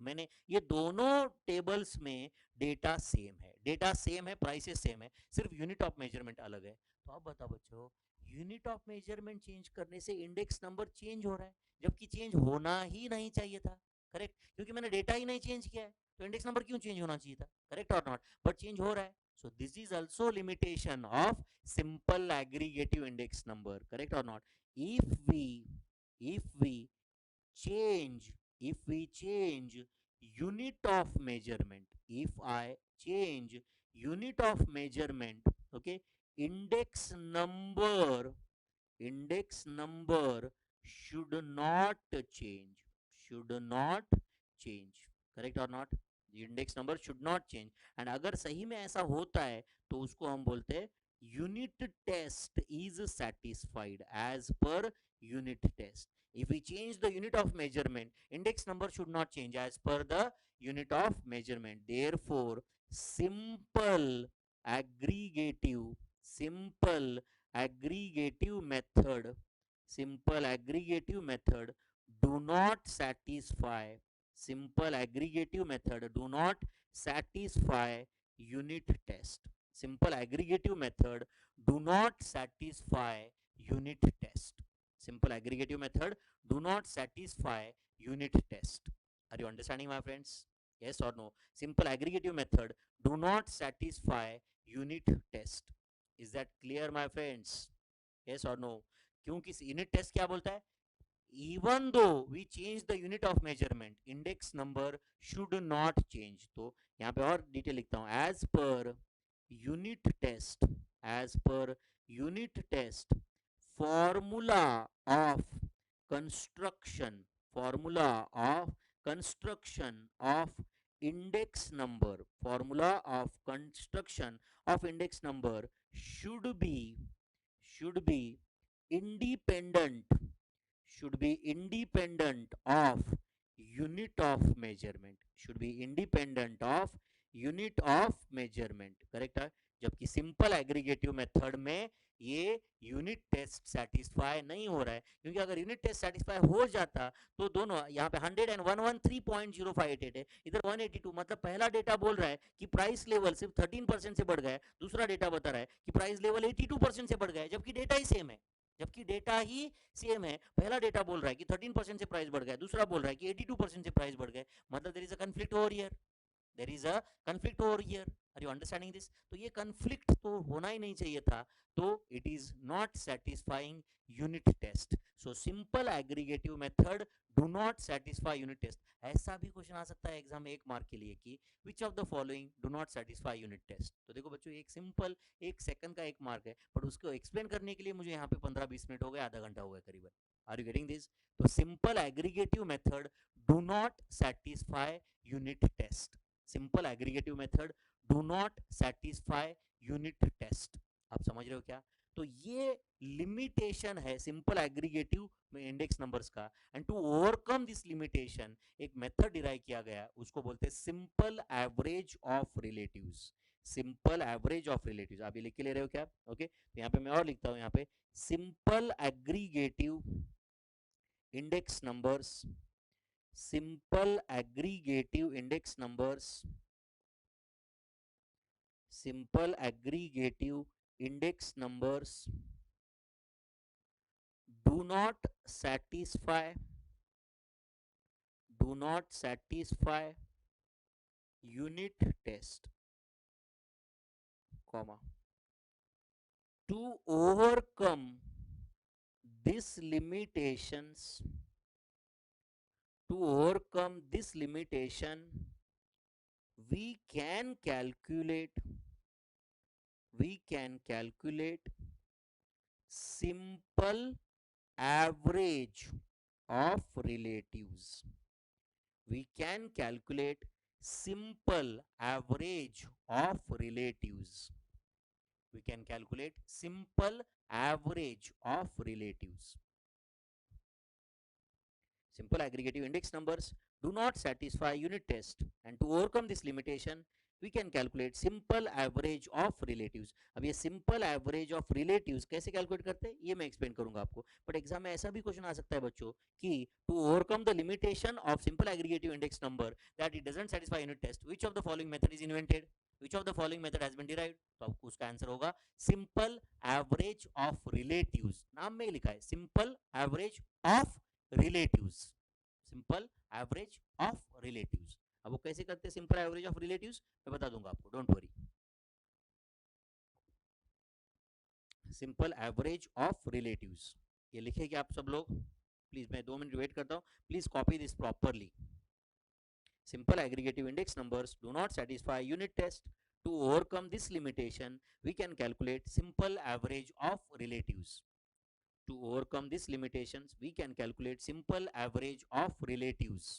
मैंने ये दोनों टेबल्स में डेटा सेम है, डेटा सेम है, प्राइसेस सेम है, सिर्फ यूनिट ऑफ मेजरमेंट अलग है। तो अब बताओ बच्चों, यूनिट ऑफ मेजरमेंट चेंज करने से इंडेक्स नंबर चेंज हो रहा है, जबकि चेंज होना ही नहीं चाहिए था। करेक्ट, क्योंकि मैंने डेटा ही नहीं चेंज किया है, तो इंडेक्स नंबर क्यों चेंज होना चाहिए था? करेक्ट और नॉट? बट चेंज हो रहा है, so this is also limitation of simple aggregative index number, correct or not? If we change, if we change unit of measurement, if I change unit of measurement, okay, index number, index number should not change, should not change, correct or not? Index number should not change, and अगर सही में ऐसा होता है तो उसको हम बोलते हैं unit test is satisfied as per unit test. if we change the unit of measurement, index number should not change as per the unit of measurement, therefore simple aggregative, simple aggregative method, simple aggregative method do not satisfy simple aggregative method do not satisfy unit test. Simple aggregative method do not satisfy unit test. Simple aggregative method do not satisfy unit test. Are you understanding, my friends? Yes or no? Simple aggregative method do not satisfy unit test. Is that clear, my friends? Yes or no? क्योंकि unit test क्या बोलता है? Even though we change the unit of measurement, index number should not change. तो यहाँ पे और detail लिखता हूँ. As per unit test, formula of construction, formula of construction of index number, formula of construction of index number should be independent should be independent of unit of measurement, should be independent of unit of measurement. Correct है? जबकि simple aggregative method में ये unit test satisfy नहीं हो रहा है, क्योंकि अगर यूनिट टेस्ट सेटिस्फाई हो जाता तो दोनों यहाँ पे 100 एंड 113.058 है, इधर 182, मतलब पहला डेटा बोल रहा है कि प्राइस लेवल सिर्फ 13% से बढ़ गया है, दूसरा डेटा बता रहा है कि प्राइस लेवल 82% से बढ़ गया है, जबकि डेटा ही सेम है. जबकि डेटा ही सेम है. पहला डेटा बोल रहा है कि 13% से प्राइस बढ़ गया, दूसरा बोल रहा है कि 82% से प्राइस बढ़ गया, मतलब there is a conflict over here. There is a conflict over here. Are you understanding this? तो ये कंफ्लिक्ट तो होना ही नहीं चाहिए था, तो it is not satisfying unit test. So simple aggregative method do not satisfy unit test. ऐसा भी क्वेश्चन आ सकता है एग्जाम में 1 मार्क के लिए कि which of the following do not satisfy unit test. तो देखो बच्चों, एक सिंपल 1 सेकंड का 1 मार्क है, बट उसको एक्सप्लेन करने के लिए मुझे यहाँ पे 15-20 मिनट हो गए, आधा घंटा हो गया करीबन. Are you getting this? तो simple aggregative method do not satisfy unit test. Simple aggregative method do not satisfy unit test. आप समझ रहे हो क्या? तो ये लिमिटेशन है सिंपल एग्रीगेटिव में इंडेक्स नंबर्स का. And to overcome this limitation एक मेथड डिराइव किया गया, उसको बोलते हैं simple average of relatives. Simple average of relatives. आप ये लिख के ले रहे हो क्या? ओके, तो यहाँ पे मैं और लिखता हूँ, यहाँ पे simple aggregative index numbers, simple aggregative index numbers, simple aggregative index numbers do not satisfy unit test, comma. To overcome these limitations, to overcome this limitation, we can calculate simple average of relatives. We can calculate simple average of relatives. We can calculate simple average of relatives. Simple aggregative index numbers do not satisfy unit test, and to overcome this limitation we can calculate simple average of relatives. अब ये simple average of relatives कैसे calculate करते हैं ये मैं explain करूंगा आपको, but exam में ऐसा भी क्वेश्चन आ सकता है बच्चों कि to overcome the limitation of simple aggregative index number that it doesn't satisfy unit test, which of the following method is invented, which of the following method has been derived. तो आपको उसका answer होगा simple average of relatives. नाम में ही लिखा है simple average of relatives. Simple average of relatives. अब वो कैसे करते हैं सिंपल एवरेज ऑफ रिलेटिव्स मैं बता दूंगा आपको, don't worry. Simple average of relatives ये लिखेंगे आप सब लोग प्लीज. मैं 2 मिनट वेट करता हूं, please copy this properly. Simple aggregative index numbers do not satisfy unit test. To overcome this limitation we can calculate simple average of relatives. To overcome these limitations we can calculate simple average of relatives.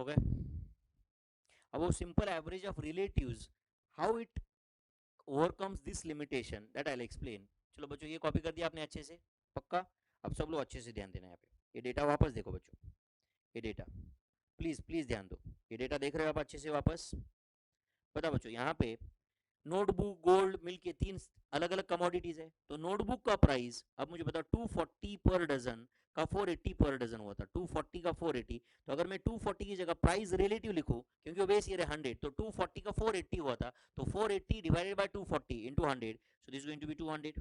हो गए. अब वो simple average of relatives, how it overcomes this limitation, that I will explain. चलो बच्चों, ये copy कर दिया आपने अच्छे से, पक्का. अब सब लोग अच्छे से ध्यान देना यहाँ पे. ये डेटा वापस देखो बच्चों, ये डेटा प्लीज प्लीज ध्यान दो. ये डेटा देख रहे हो आप अच्छे से वापस. बता बच्चों, यहाँ पे नोटबुक, गोल्ड, मिल्क, के तीन अलग अलग कमोडिटीज है. तो नोटबुक का प्राइस अब मुझे बताओ 240 पर डजन का 480 पर डजन हुआ था. 240 का 480, तो अगर मैं 240 की जगह प्राइस रिलेटिव लिखूं, क्योंकि वो बेस ईयर है 100, तो 240 का 480 हुआ था, तो 480 divided by 240 into 100, so this going to be 200.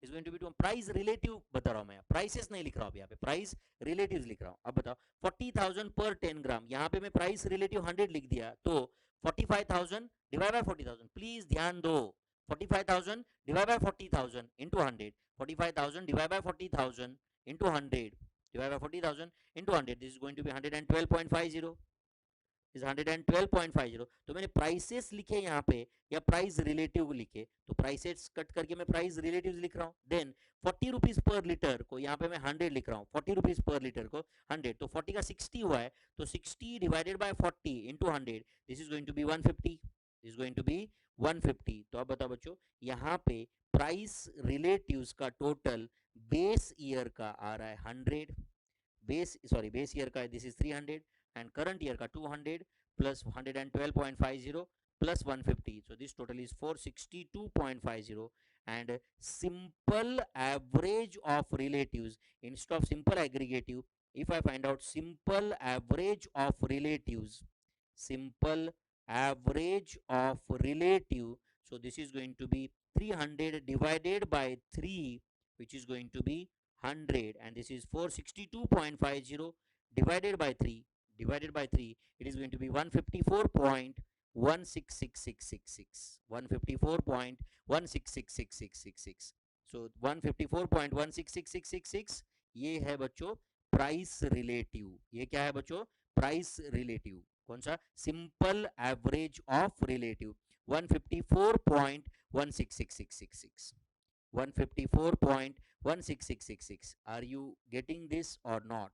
Is going to be to price relative बता रहा हूं मैं, प्राइसेस नहीं लिख रहा हूं यहाँ पे, प्राइस रिलेटिव्स लिख रहा हूं. अब बताओ 40,000 पर 10 ग्राम, यहाँ पे मैं प्राइस रिलेटिव 100 लिख दिया, तो 45,000 डिवाइड बाय 40,000, प्लीज ध्यान दो. 45,000 divide by 40,000 into 100, 45,000 divide by 40,000 into 100 divide by 40,000 into 100, this is going to be 112.50, is 112.50. तो मैंने प्राइसेस लिखे यहाँ पे या प्राइस रिलेटिव लिखे, तो प्राइसेस कट करके मैं प्राइस रिलेटिव लिख रहा हूँ. देन 40 रुपीज पर लीटर को यहाँ पे मैं 100 लिख रहा हूँ, 40 रुपीज पर लीटर को 100, तो 40 का 60 हुआ है, तो 60 divided by 40 into 100, this is going to be 150, is going to be 150. तो अब बताओ बच्चों, यहाँ पे प्राइस रिलेटिव्स का टोटल बेस ईयर का आ रहा है 100, बेस ईयर का this is 300, and current year ka 200 plus 112.50 plus 150, so this total is 462.50. And simple average of relatives, instead of simple aggregative, if I find out simple average of relatives, simple average of relative, so this is going to be 300 divided by 3, which is going to be 100, and this is 462.50 divided by 3, it is going to be 154.166666, 154.166666. so 154.166666, ये है बच्चों price relative. ये क्या है बच्चों? Price relative. कौन सा? Simple average of relative, 154.166666, 154.166666. Are you getting this or not?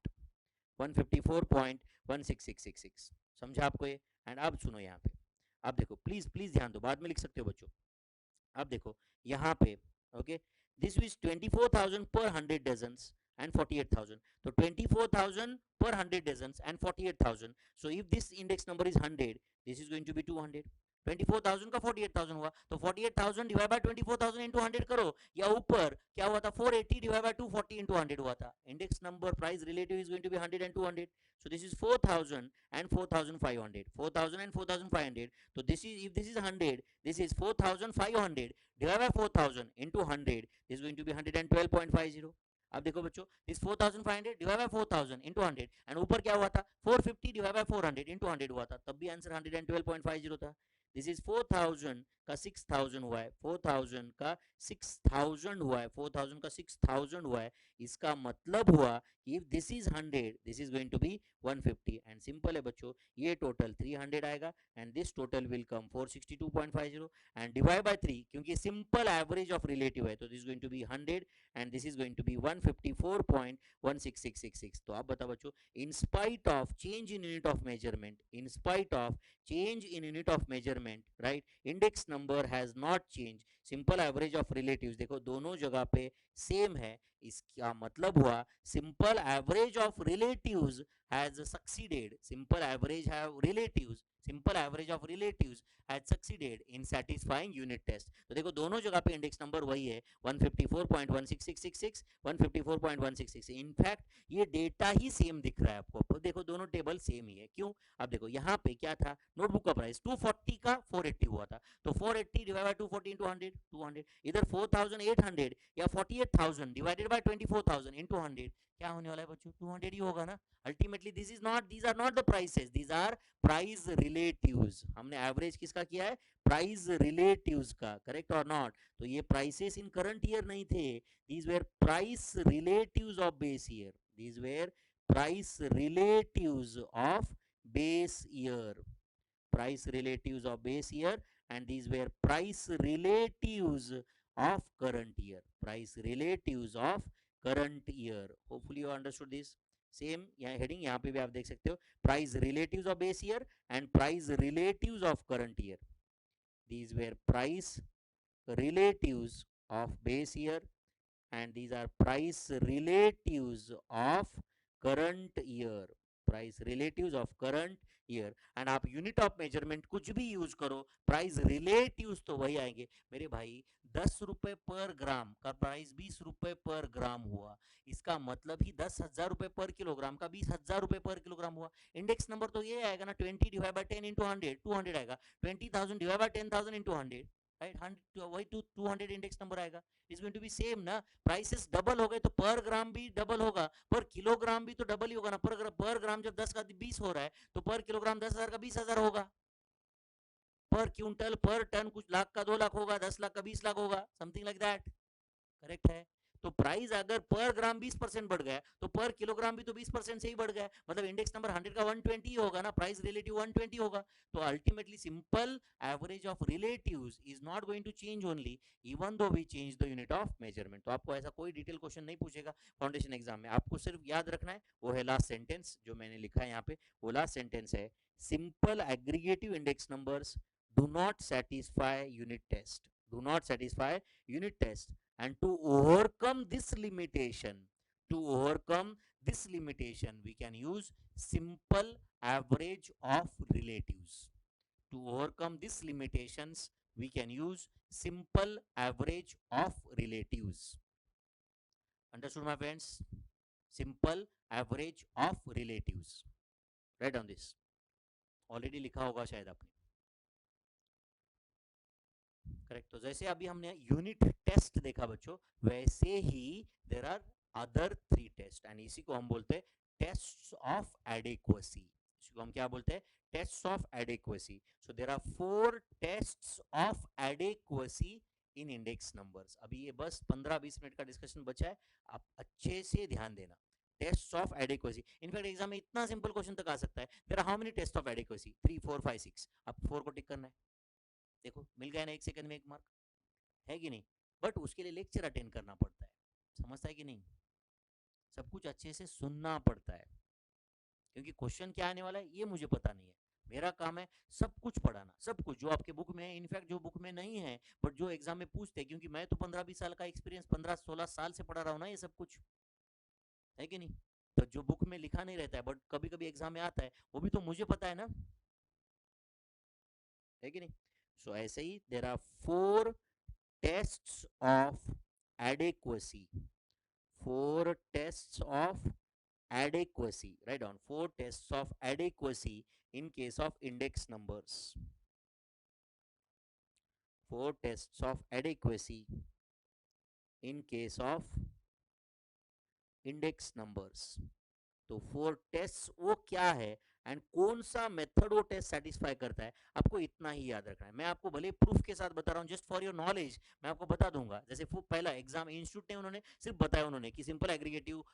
154.1666. समझा आपको ये? एंड अब सुनो यहाँ पे, अब देखो प्लीज प्लीज ध्यान दो, बाद में लिख सकते हो बच्चों. अब देखो यहाँ पे, ओके, दिस इज 24,000 पर 100 dozens and 48,000. So 24,000 per 100 dozens and 48,000. So if this index number is 100, this is going to be 200. 24,000 का 48,000 हुआ, तो 48,000 डिवाइड बाय 24,000 इंटू 100 करो, या ऊपर क्या हुआ था 480 डिवाइड बाय 240 इंटू 100 हुआ था. Index number price relative is going to be 100 and 200. So this is 4,000 and 4,500, 4,000 and 4,500. So this is, if this is 100, this is 4,500 divided by 4,000 into 100, this is going to be 112.50. अब देखो बच्चों, this 4,500 divide by 4,000 into 100, and ऊपर क्या हुआ था 450 divide by 400 into 100 हुआ था, तब भी आंसर 112.50 था. दिस इज 4,000 का 6,000 हुआ है, 4,000 का 6,000 हुआ है, 4,000 का 6,000 हुआ है. इसका मतलब हुआ if this is 100, this is going to be 150. And simple है बच्चों, ये टोटल 300 आएगा, and this total will come 462.50, and divide by 3, क्योंकि सिंपल एवरेज ऑफ रिलेटिव है, तो this going to be 100, and this is going to be 154.16666. तो आप बताओ बच्चों, in spite of change in unit of measurement, in spite of change in unit of measurement, right, index number has not changed. Simple average of relatives देखो दोनों जगह पे same है. इसका मतलब हुआ simple average of relatives has succeeded, simple average have relatives, simple average of relatives has succeeded in satisfying unit test. तो देखो दोनों जगह पे इंडेक्स नंबर वही है, 154.16666, 154.166. इनफैक्ट ये डेटा ही सेम दिख रहा है आपको, तो देखो दोनों टेबल सेम ही है. क्यों? अब देखो यहाँ पे क्या था, नोटबुक का प्राइस 240 का 480 हुआ था, तो 480 डिवाइड बाय 240 इंटू 100, 200. इधर 4,800 या 48,000 डिवाइडेड बाय 24,000 इंटू 100, क्या होने वाला है बच्चों? 200 ही होगा ना. Ultimately this is not, these are not the prices, these are price relatives. हमने एवरेज किसका किया है? प्राइस रिलेटिव्स का. करेक्ट और नॉट? तो ये प्राइसेस इन करंट ईयर नहीं थे, these were price relatives of base year, these were price relatives of base year, price relatives of base year, and these were price relatives of current year, price relatives of current year. Hopefully you understood this. Same यहाँ heading यहाँ पे भी आप देख सकते हो, price relatives of base year and price relatives of current year. These were price relatives of base year and these are price relatives of current year. Price relatives of current year. And आप unit of measurement कुछ भी use करो, price relatives तो वही आएंगे मेरे भाई. 10 रुपए पर ग्राम का प्राइस 20 रुपए पर ग्राम हुआ, इसका मतलब ही 10,000 रुपए पर किलोग्राम का 20,000 रुपए पर किलोग्राम हुआ. इंडेक्स नंबर तो ये आएगा ना, 20 डिवाइड बाय 10 इंटू 100, 200 आएगा. 20,000 डिवाइड बाय 10,000 इंटू 100, राइट. 100 वही 200 इंडेक्स नंबर आएगा. Is going to be same ना. प्राइसेस डबल हो गए तो पर ग्राम भी डबल होगा, पर किलोग्राम भी तो डबल ही होगा ना. पर ग्राम जब 10 का 20 हो रहा है तो पर किलोग्राम 10,000 का 20,000 होगा. पर क्विंटल पर टन कुछ लाख का 2 लाख होगा, 10 लाख का 20 लाख होगा, समथिंग लाइक दैट. करेक्ट है. तो प्राइस अगर पर ग्राम 20% बढ़ गया तो पर किलोग्राम भी तो 20% से ही बढ़ गया, मतलब इंडेक्स नंबर 100 का 120 होगा ना, प्राइस रिलेटिव 120 होगा. तो ultimately simple average of relatives is not going to change only even though we change the unit of measurement. तो आपको ऐसा कोई डिटेल क्वेश्चन नहीं पूछेगा फाउंडेशन एग्जाम में. आपको सिर्फ याद रखना है वो है लास्ट सेंटेंस जो मैंने लिखा है यहाँ पे. वो लास्ट सेंटेंस है, simple aggregative index numbers do not satisfy unit test. Do not satisfy unit test. And to overcome this limitation, we can use simple average of relatives. To overcome these limitations we can use simple average of relatives. Understood my friends? Simple average of relatives. Write down this. Already लिखा होगा शायद आपने. Correct. तो जैसे अभी हमने unit test देखा बच्चों, वैसे ही there are other 3 test and इसी को हम बोलते हैं टेस्ट ऑफ एडिक्वेसी. इसी को हम क्या बोलते हैं? Test of adequacy. So there are 4 test of adequacy in index numbers. अभी ये बस 15-20 मिनट का डिस्कशन बचा है, आप अच्छे से ध्यान देना. Test of adequacy. In fact exam में इतना सिंपल क्वेश्चन तक आ सकता है, there are how many test of adequacy? 3 4 5 6. अब 4 को टिक करना है. देखो मिल गया ना, 1 सेकंड में 1 मार्क, है कि नहीं? बट उसके लिए लेक्चर अटेंड करना पड़ता है, समझता है कि नहीं? सब कुछ अच्छे से सुनना पड़ता है, क्योंकि क्वेश्चन क्या आने वाला है ये मुझे पता नहीं है. मेरा काम है सब कुछ पढ़ाना, सब कुछ जो आपके बुक में है, इनफैक्ट जो बुक में नहीं है बट जो एग्जाम में पूछते हैं, क्योंकि मैं तो 15-20 साल का एक्सपीरियंस, 15-16 साल से पढ़ा रहा हूँ ना ये सब कुछ, है कि नहीं? तो जो बुक में लिखा नहीं रहता है बट कभी कभी एग्जाम में आता है, वो भी तो मुझे पता है ना, है कि नहीं? सो ऐसे ही there are 4 tests of adequacy. 4 tests of adequacy. Write down 4 tests of adequacy in case of index numbers. 4 tests of adequacy in case of index numbers. तो 4 टेस्ट वो क्या है एंड कौन सा मेथड वो टेस्ट सेटिस्फाई करता है, आपको इतना ही याद रखना है. मैं आपको भले प्रूफ के साथ बता रहा हूँ, जस्ट फॉर योर नॉलेज मैं आपको बता दूंगा. जैसे पहला एग्जाम इंस्टीट्यूट ने उन्होंने सिर्फ बताया, उन्होंने कि simple aggregative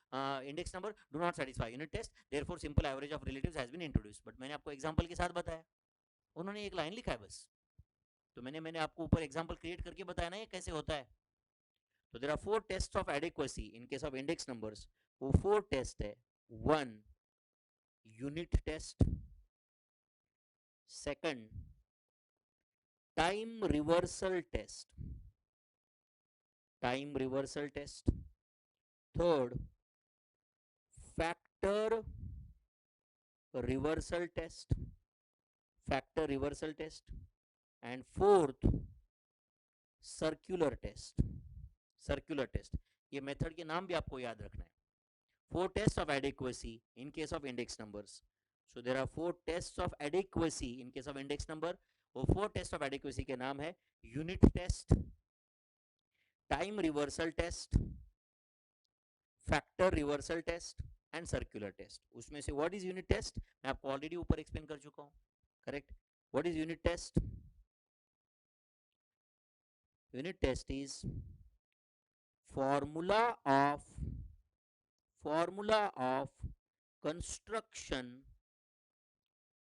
index number do not satisfy unit test, therefore simple average of relatives has been introduced. But मैंने आपको एग्जांपल के साथ बताया, उन्होंने एक लाइन लिखा है बस. तो मैंने आपको ऊपर एग्जांपल क्रिएट करके बताया ना ये कैसे होता है. तो there are 4 test of adequacy in case of index numbers. वो 4 टेस्ट है. 1 unit test, second time reversal test, third factor reversal test, and fourth circular test. ये मेथड के नाम भी आपको याद रखना है. 4 tests of adequacy in case of index numbers. So there are 4 tests of adequacy in case of index number. वो 4 tests of adequacy के नाम है unit test, time reversal test, factor reversal test and circular test. उसमें से what is unit test मैं आपको already ऊपर explain कर चुका हूँ. Correct. What is unit test? Unit test is formula of construction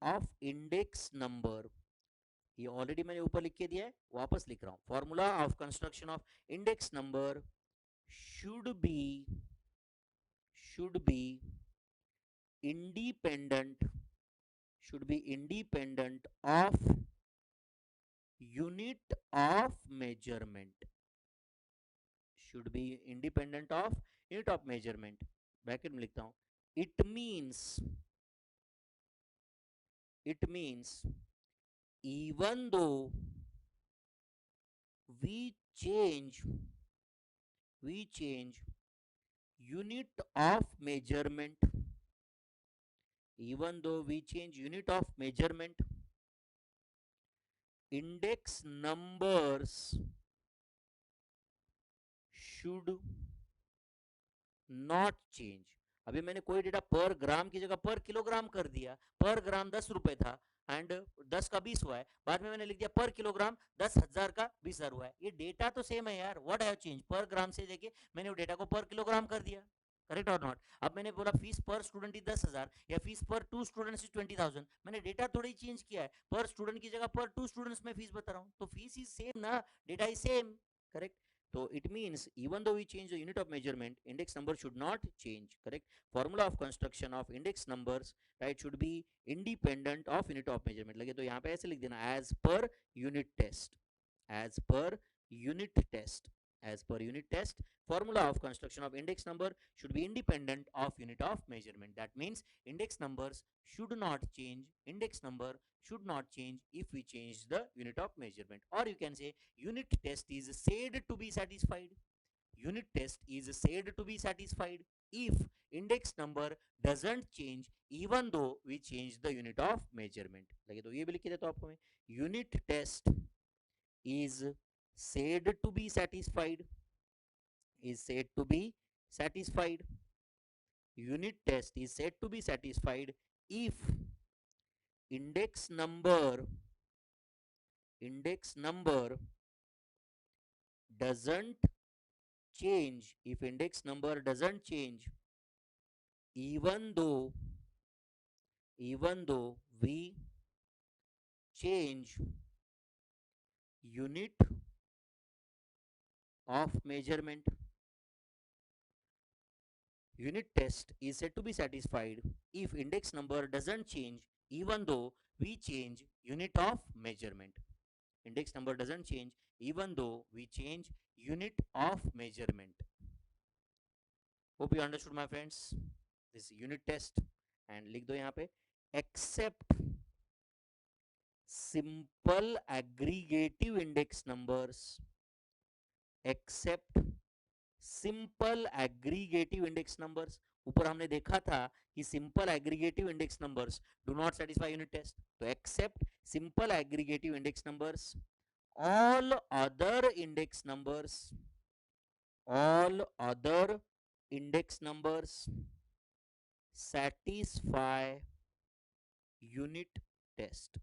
of index number. ये already मैंने ऊपर लिख के दिया है, वापस लिख रहा हूं. Formula of construction of index number should be independent, should be independent of unit of measurement, should be independent of unit of measurement. Bracket में लिखता हूं, it means even though we change unit of measurement, even though we change unit of measurement, index numbers should not change. अभी मैंने कोई data पर ग्राम की जगह पर किलोग्राम कर दिया, पर ग्राम 10 रुपए था एंड 10 का 20 हुआ है, बाद में मैंने लिख दिया पर किलोग्राम 10,000 का 20,000 हुआ है, ये डेटा तो सेम है यार, व्हाट हैव चेंज, पर ग्राम से लेके मैंने वो डेटा को पर किलोग्राम कर दिया, करेक्ट और नॉट। अब मैंने बोला फीस पर स्टूडेंट इज 10,000 या फीस पर 2 स्टूडेंट्स इज 20,000, मैंने डेटा थोड़ी चेंज किया है, पर स्टूडेंट की जगह पर 2 स्टूडेंट्स में फीस बता रहा हूँ, तो फीस इज सेम ना, data is same, correct. So it means even though we change the unit of measurement, index number should not change, correct? Formula of construction of index numbers, right, should be independent of unit of measurement. लगे तो यहाँ पे ऐसे लिख देना, as per unit test, as per unit test, as per unit test. Formula of construction of index number should be independent of unit of measurement. That means index numbers should not change, index number should not change if we change the unit of measurement. Or you can say unit test is said to be satisfied, unit test is said to be satisfied if index number doesn't change even though we change the unit of measurement. लगे तो ये भी लिख देता हूं आपको मैं, unit test is said to be satisfied, is said to be satisfied, unit test is said to be satisfied if index number doesn't change, if index number doesn't change even though we change unit of measurement. Unit test is said to be satisfied if index number doesn't change even though we change unit of measurement. Index number doesn't change even though we change unit of measurement. Hope you understood my friends. This unit test, and लिख दो यहाँ पे, except simple aggregative index numbers, except simple aggregative index numbers. ऊपर हमने देखा था कि simple aggregative index numbers do not satisfy unit test, तो except simple aggregative index numbers, all other index numbers, all other index numbers satisfy unit test,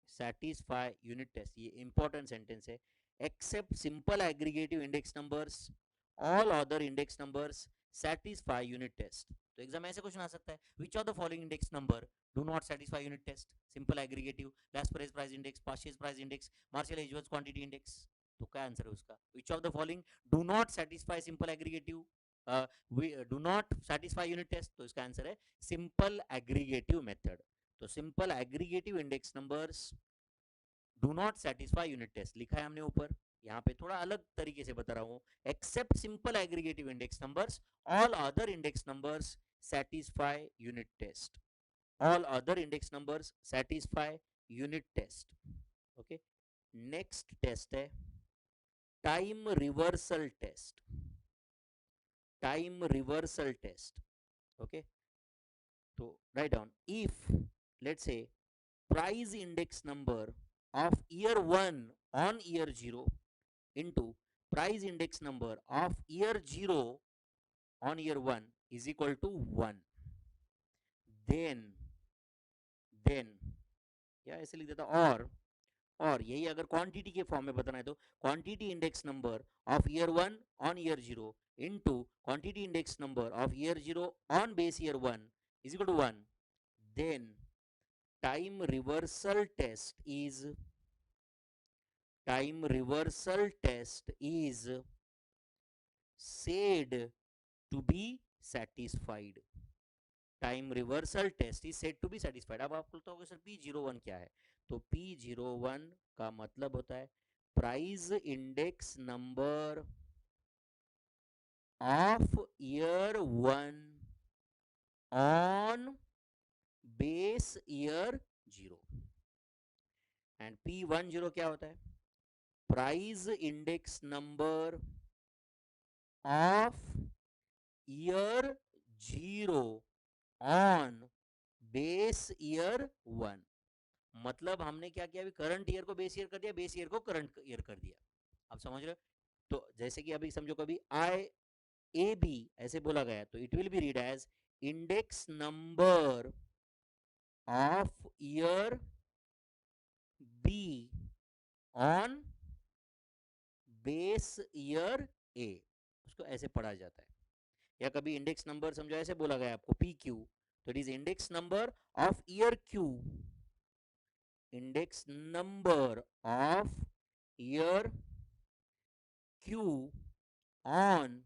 satisfy unit test, ये important sentence है। Except simple aggregative index numbers, all other index numbers satisfy unit test. तो exam ऐसे question आ सकता है, which of the following index number do not satisfy unit test? Simple aggregative, best price index, purchase price index, Marshall Edgeworth quantity index, तो क्या answer है उसका? which of the following do not satisfy simple aggregative, we do not satisfy unit test, तो इसका answer है simple aggregative method. तो simple aggregative index numbers do not satisfy unit test लिखा है हमने ऊपर, यहाँ पे थोड़ा अलग तरीके से बता रहा हूँ, except simple aggregative index numbers, all other index numbers satisfy unit test, all other index numbers satisfy unit test. Okay, next test है time reversal test, time reversal test. Okay, तो right down, if let's say price index number of year 1 on year 0 into price index number of year 0 on year 1 is equal to 1, then या ऐसे लिख देता, और यही अगर quantity के form में बताना है तो quantity index number of year 1 on year 0 into quantity index number of year 0 on base year 1 is equal to 1, then time reversal test is said to be satisfied, time reversal test is said to be satisfied. अब आपको लगता होगा sir P01 क्या है, तो P01 का मतलब होता है price index number of year 1 on base year 0। And P10 क्या होता है, price index number of year 0 on base year 1। मतलब हमने क्या किया, अभी करंट ईयर को बेस ईयर कर दिया, बेस ईयर को करंट ईयर कर दिया। आप समझ रहे हो? तो जैसे कि अभी समझो कभी आई ए बी ऐसे बोला गया, तो it will be read as index number of year B on base year A, उसको ऐसे पढ़ा जाता है। या कभी इंडेक्स नंबर समझो ऐसे बोला गया आपको पी क्यू, तो it is index number of year Q, index number of year Q on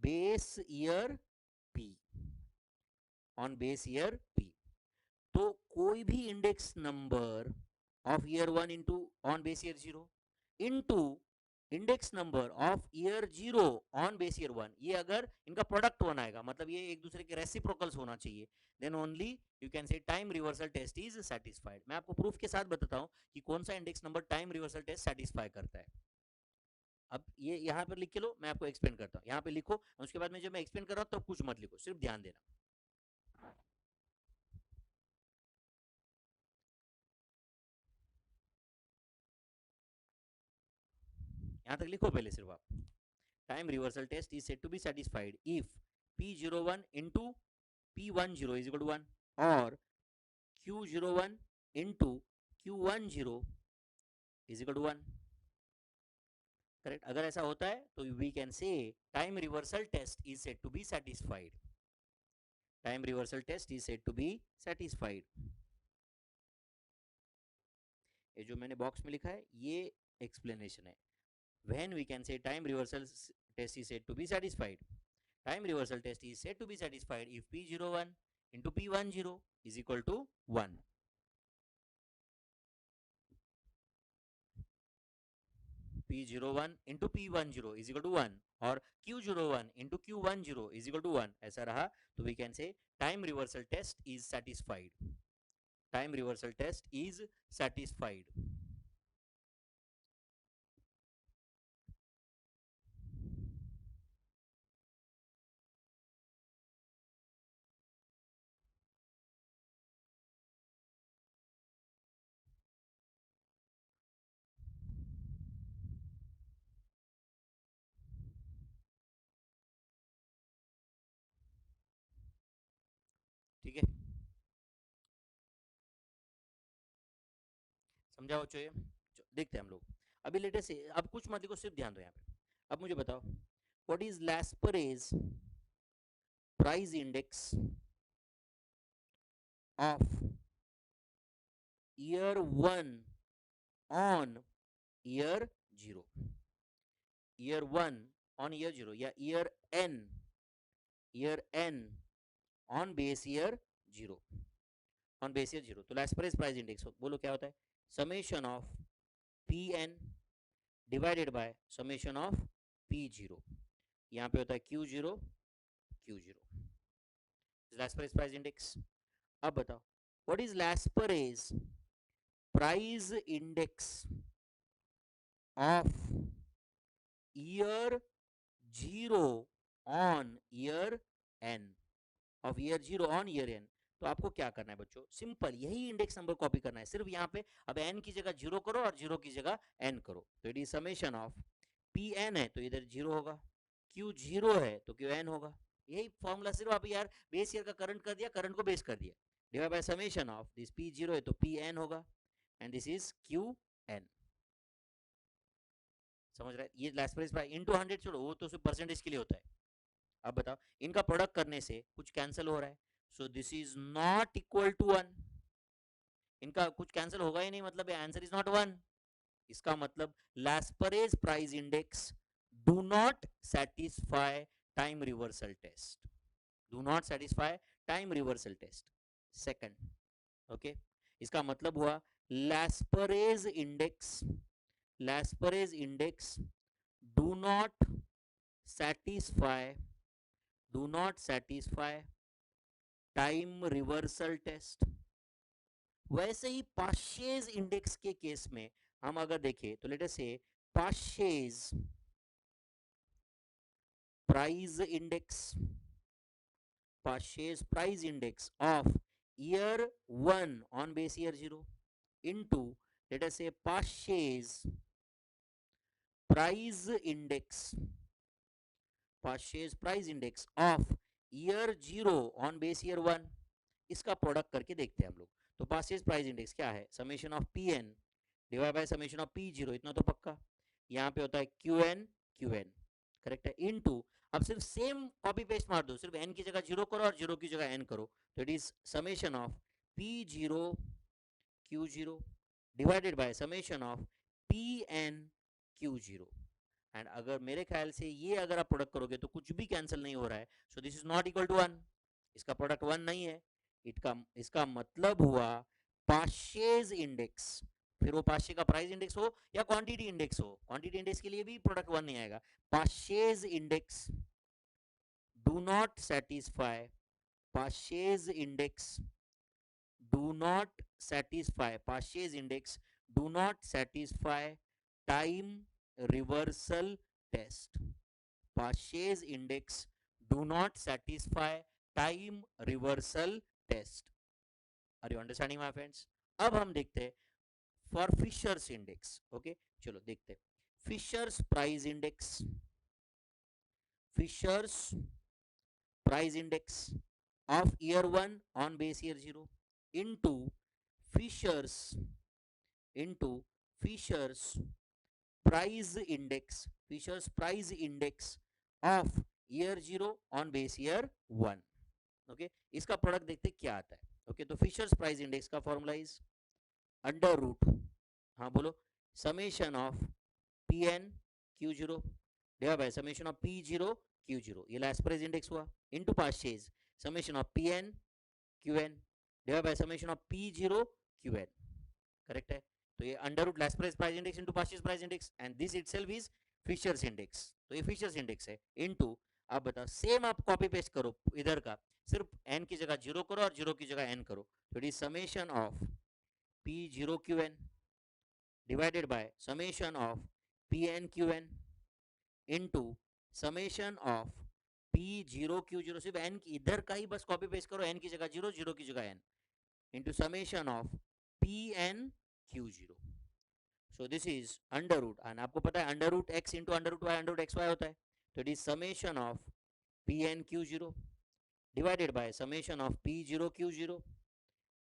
base year P, on base year P. तो कोई भी index number of year 1 into on base year 0 into index number of year 0 on base year 1, ये अगर इनका product 1 आएगा, मतलब ये एक दूसरे के रेसिप्रोकल्स होना चाहिए, then only you can say time reversal test is satisfied. मैं आपको प्रूफ के साथ बताता हूं कि कौन सा index number time reversal test satisfy करता है। अब ये यहाँ पर लिख के लो, मैं आपको एक्सप्लेन करता हूँ। यहाँ पे लिखो, उसके बाद में जब मैं एक्सप्लेन कर रहा हूँ तब कुछ मत लिखो, सिर्फ ध्यान देना। यहाँ तक लिखो पहले सिर्फ आप। Time reversal test is said to be satisfied if P01 into P10 is equal to 1 or Q01 into Q10 is equal to 1। Correct? अगर ऐसा होता है तो we can say time reversal test is said to be satisfied, time reversal test is said to be satisfied. ये जो मैंने box में लिखा है ये एक्सप्लेनेशन है। When we can say time reversal test is said to be satisfied, time reversal test is said to be satisfied if P01 into P10 is equal to 1, P01 into P10 is equal to 1 और Q01 into Q10 is equal to 1 ऐसा रहा, तो we can say time reversal test is satisfied, time reversal test is satisfied। ठीक है, समझाओ चाहिए, देखते हैं हम लोग। अभी लेटेस्ट से अब कुछ मत लिखो, सिर्फ ध्यान दो यहाँ पे। अब मुझे बताओ what is Laspeyres price index of year 1 on year 0, year 1 on year 0 या year n on base year 0, on base year 0। तो लैस्परेज प्राइस इंडेक्स बोलो क्या होता है, summation of P n divided by summation of P0, यहाँ पे होता है Q0 Q0, लैस्परेज प्राइस इंडेक्स। अब बताओ what is Laspeyres price index of year 0 on year n, of year 0 on year n। तो आपको क्या करना है बच्चों, सिंपल यही इंडेक्स नंबर कॉपी करना है, सिर्फ यहाँ पे अब n की जगह 0 करो और 0 की जगह n करो, तो it is summation of Pn है तो इधर 0 होगा, Q0 है तो Qn होगा। यही फॉर्मूला, सिर्फ आप यार बेस ईयर का करंट कर दिया, करंट को बेस कर दिया, divide by summation of this P0 है तो Pn होगा एंड दिस इज Qn। समझ रहे हैं? ये लैस्परेज प्राइस इनटू 100 छोड़ो, वो तो सिर्फ परसेंटेज के लिए होता है। अब बताओ इनका प्रोडक्ट करने से कुछ कैंसिल हो रहा है, so this is not equal to 1, इनका कुछ कैंसिल होगा ही नहीं, मतलब आंसर इज नॉट 1। इसका मतलब Laspeyres price index do not satisfy time reversal test. Do not satisfy time reversal test. Second, okay, इसका मतलब हुआ Laspeyres index, Laspeyres index do not satisfy, do not satisfy time reversal test. वैसे ही पाशेज index के case में हम अगर देखें तो let us say Paasche's price index, Paasche's price index of year 1 on base year 0 into let us say Paasche's price index, Paasche's price index of year 0 on base year 1, इसका product करके देखते हैं हम लोग. तो पाशेज प्राइस इंडेक्स क्या है, summation of P N divide by summation of P zero, इतना तो पक्का. यहाँ पे होता है Q N, Q N correct है, इनटू अब सिर्फ सेम कॉपी पेस्ट मार दो, सिर्फ एन की जगह जीरो करो और जीरो की जगह एन करो, तो it is summation of P zero Q zero divided by summation of P N Q zero. And अगर मेरे ख्याल से ये अगर आप प्रोडक्ट करोगे तो कुछ भी कैंसिल नहीं हो रहा है, so this is not equal to one, इसका प्रोडक्ट वन नहीं है. इसका मतलब हुआ पाशेज इंडेक्स, फिर वो पाशे का प्राइस इंडेक्स हो या क्वांटिटी इंडेक्स हो, क्वांटिटी इंडेक्स के लिए भी प्रोडक्ट वन नहीं आएगा. Paasche's index do not satisfy, Paasche's index do not satisfy, Paasche index do not satisfy time reversal test. Paasche index do not satisfy time reversal test. Are you understanding my friends? अब हम देखते हैं for fishers index. Okay चलो देखते हैं Fisher's price index, Fisher's price index of year 1 on base year 0 into Fisher's into Fisher's price index, Fisher's price index of year 0 on base year 1. Okay इसका product देखते क्या आता है. Okay तो Fisher's price index का formula is under root, हाँ बोलो, summation of P N Q zero divide by summation of P zero Q zero, ये लास्ट प्राइस इंडेक्स हुआ, into Paasche's summation of P N Q N divide by summation of P zero Q N. Correct है. तो ये under root last price index into Paasche's price index and this itself is Fisher's index. तो ये fishers index है into, आप बताओ same आप copy paste करो इधर का, सिर्फ एन की जगह जीरो करो और जीरो की जगह एन करो, तो it is summation of P zero Q N divided by summation of P N Q N into summation of P zero Q zero, सिर्फ एन इधर का ही बस कॉपी पेस्ट करो, एन की जगह जीरो, जीरो की जगह N, into summation of pn q0. so this is under root, and आपको पता है under root x into under root y, under root xy होता है, तो it is summation of pn q0 divided by summation of p0 q0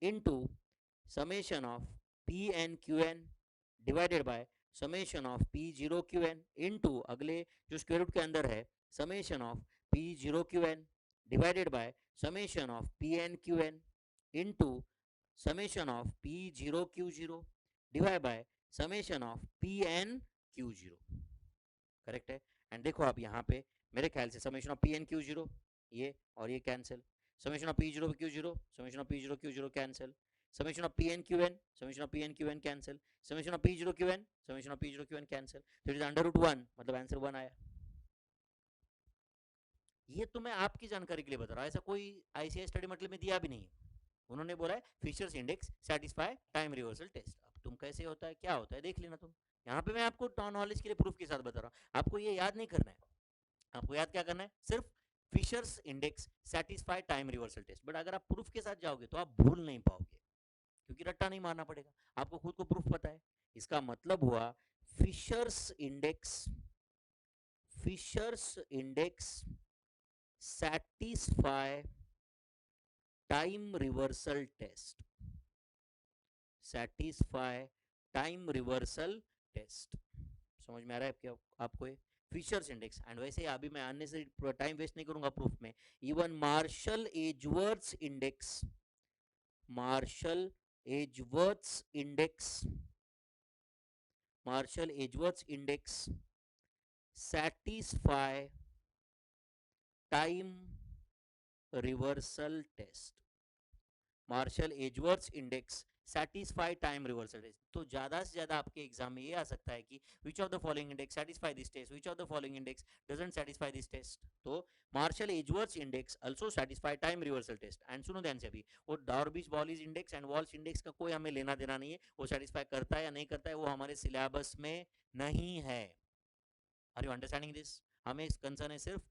into summation of pn qn divided by summation of p0 qn into अगले जो square root के अंदर है summation of p0 qn divided by summation of pn qn into summation of p0 q0 divide by summation of P N Q zero. Correct है. And देखो आप यहाँ पे मेरे ख्याल से summation of P N Q zero ये और ये cancel, summation of P zero Q zero, summation of P zero Q zero cancel, summation of P N Q N, summation of P N Q N cancel, summation of P zero Q N, summation of P zero Q N cancel, तो it is under root one, मतलब answer one आया. ये तो मैं आपकी जानकारी के लिए बता रहा हूँ, ऐसा कोई आईसीआई स्टडी मतलब में दिया भी नहीं है. उन्होंने बोला है Fisher's index satisfy time reversal test. अब तुम कैसे होता है क्या होता है देख लेना तुम. यहाँ पे मैं आपको नॉलेज के लिए प्रूफ के साथ बता रहा हूँ, आपको ये याद नहीं करना है. आपको याद क्या करना है, सिर्फ Fisher's index satisfy time reversal test. But अगर आप प्रूफ के साथ जाओगे तो आप भूल नहीं पाओगे, क्योंकि रट्टा नहीं मारना पड़ेगा, आपको खुद को प्रूफ पता है. इसका मतलब हुआ Fisher's index, Fisher's index satisfy time reversal test, satisfy time reversal test. समझ में आ रहा है क्या आपको ये फीचर्स इंडेक्स. एंड वैसे अभी मैं आने से टाइम वेस्ट नहीं करूंगा प्रूफ में. Even Marshall Edgeworth index, Marshall Edgeworth index, Marshall Edgeworth index satisfy time reversal test, Marshall Edgeworth index satisfy time reversal test. तो ज्यादा से ज्यादा आपके एग्जाम में ये आ सकता है कि which of the following index satisfy this test, which of the following index doesn't satisfy this test. तो Marshall Edgeworth index also satisfy time reversal test. And सुनो ध्यान से, अभी वो Dorbish Bowley's index and Walsh's index का कोई हमें लेना देना नहीं है, वो सेटिस्फाई करता है या नहीं करता है वो हमारे सिलेबस में नहीं है। Are you understanding this? हमें कंसर्न है सिर्फ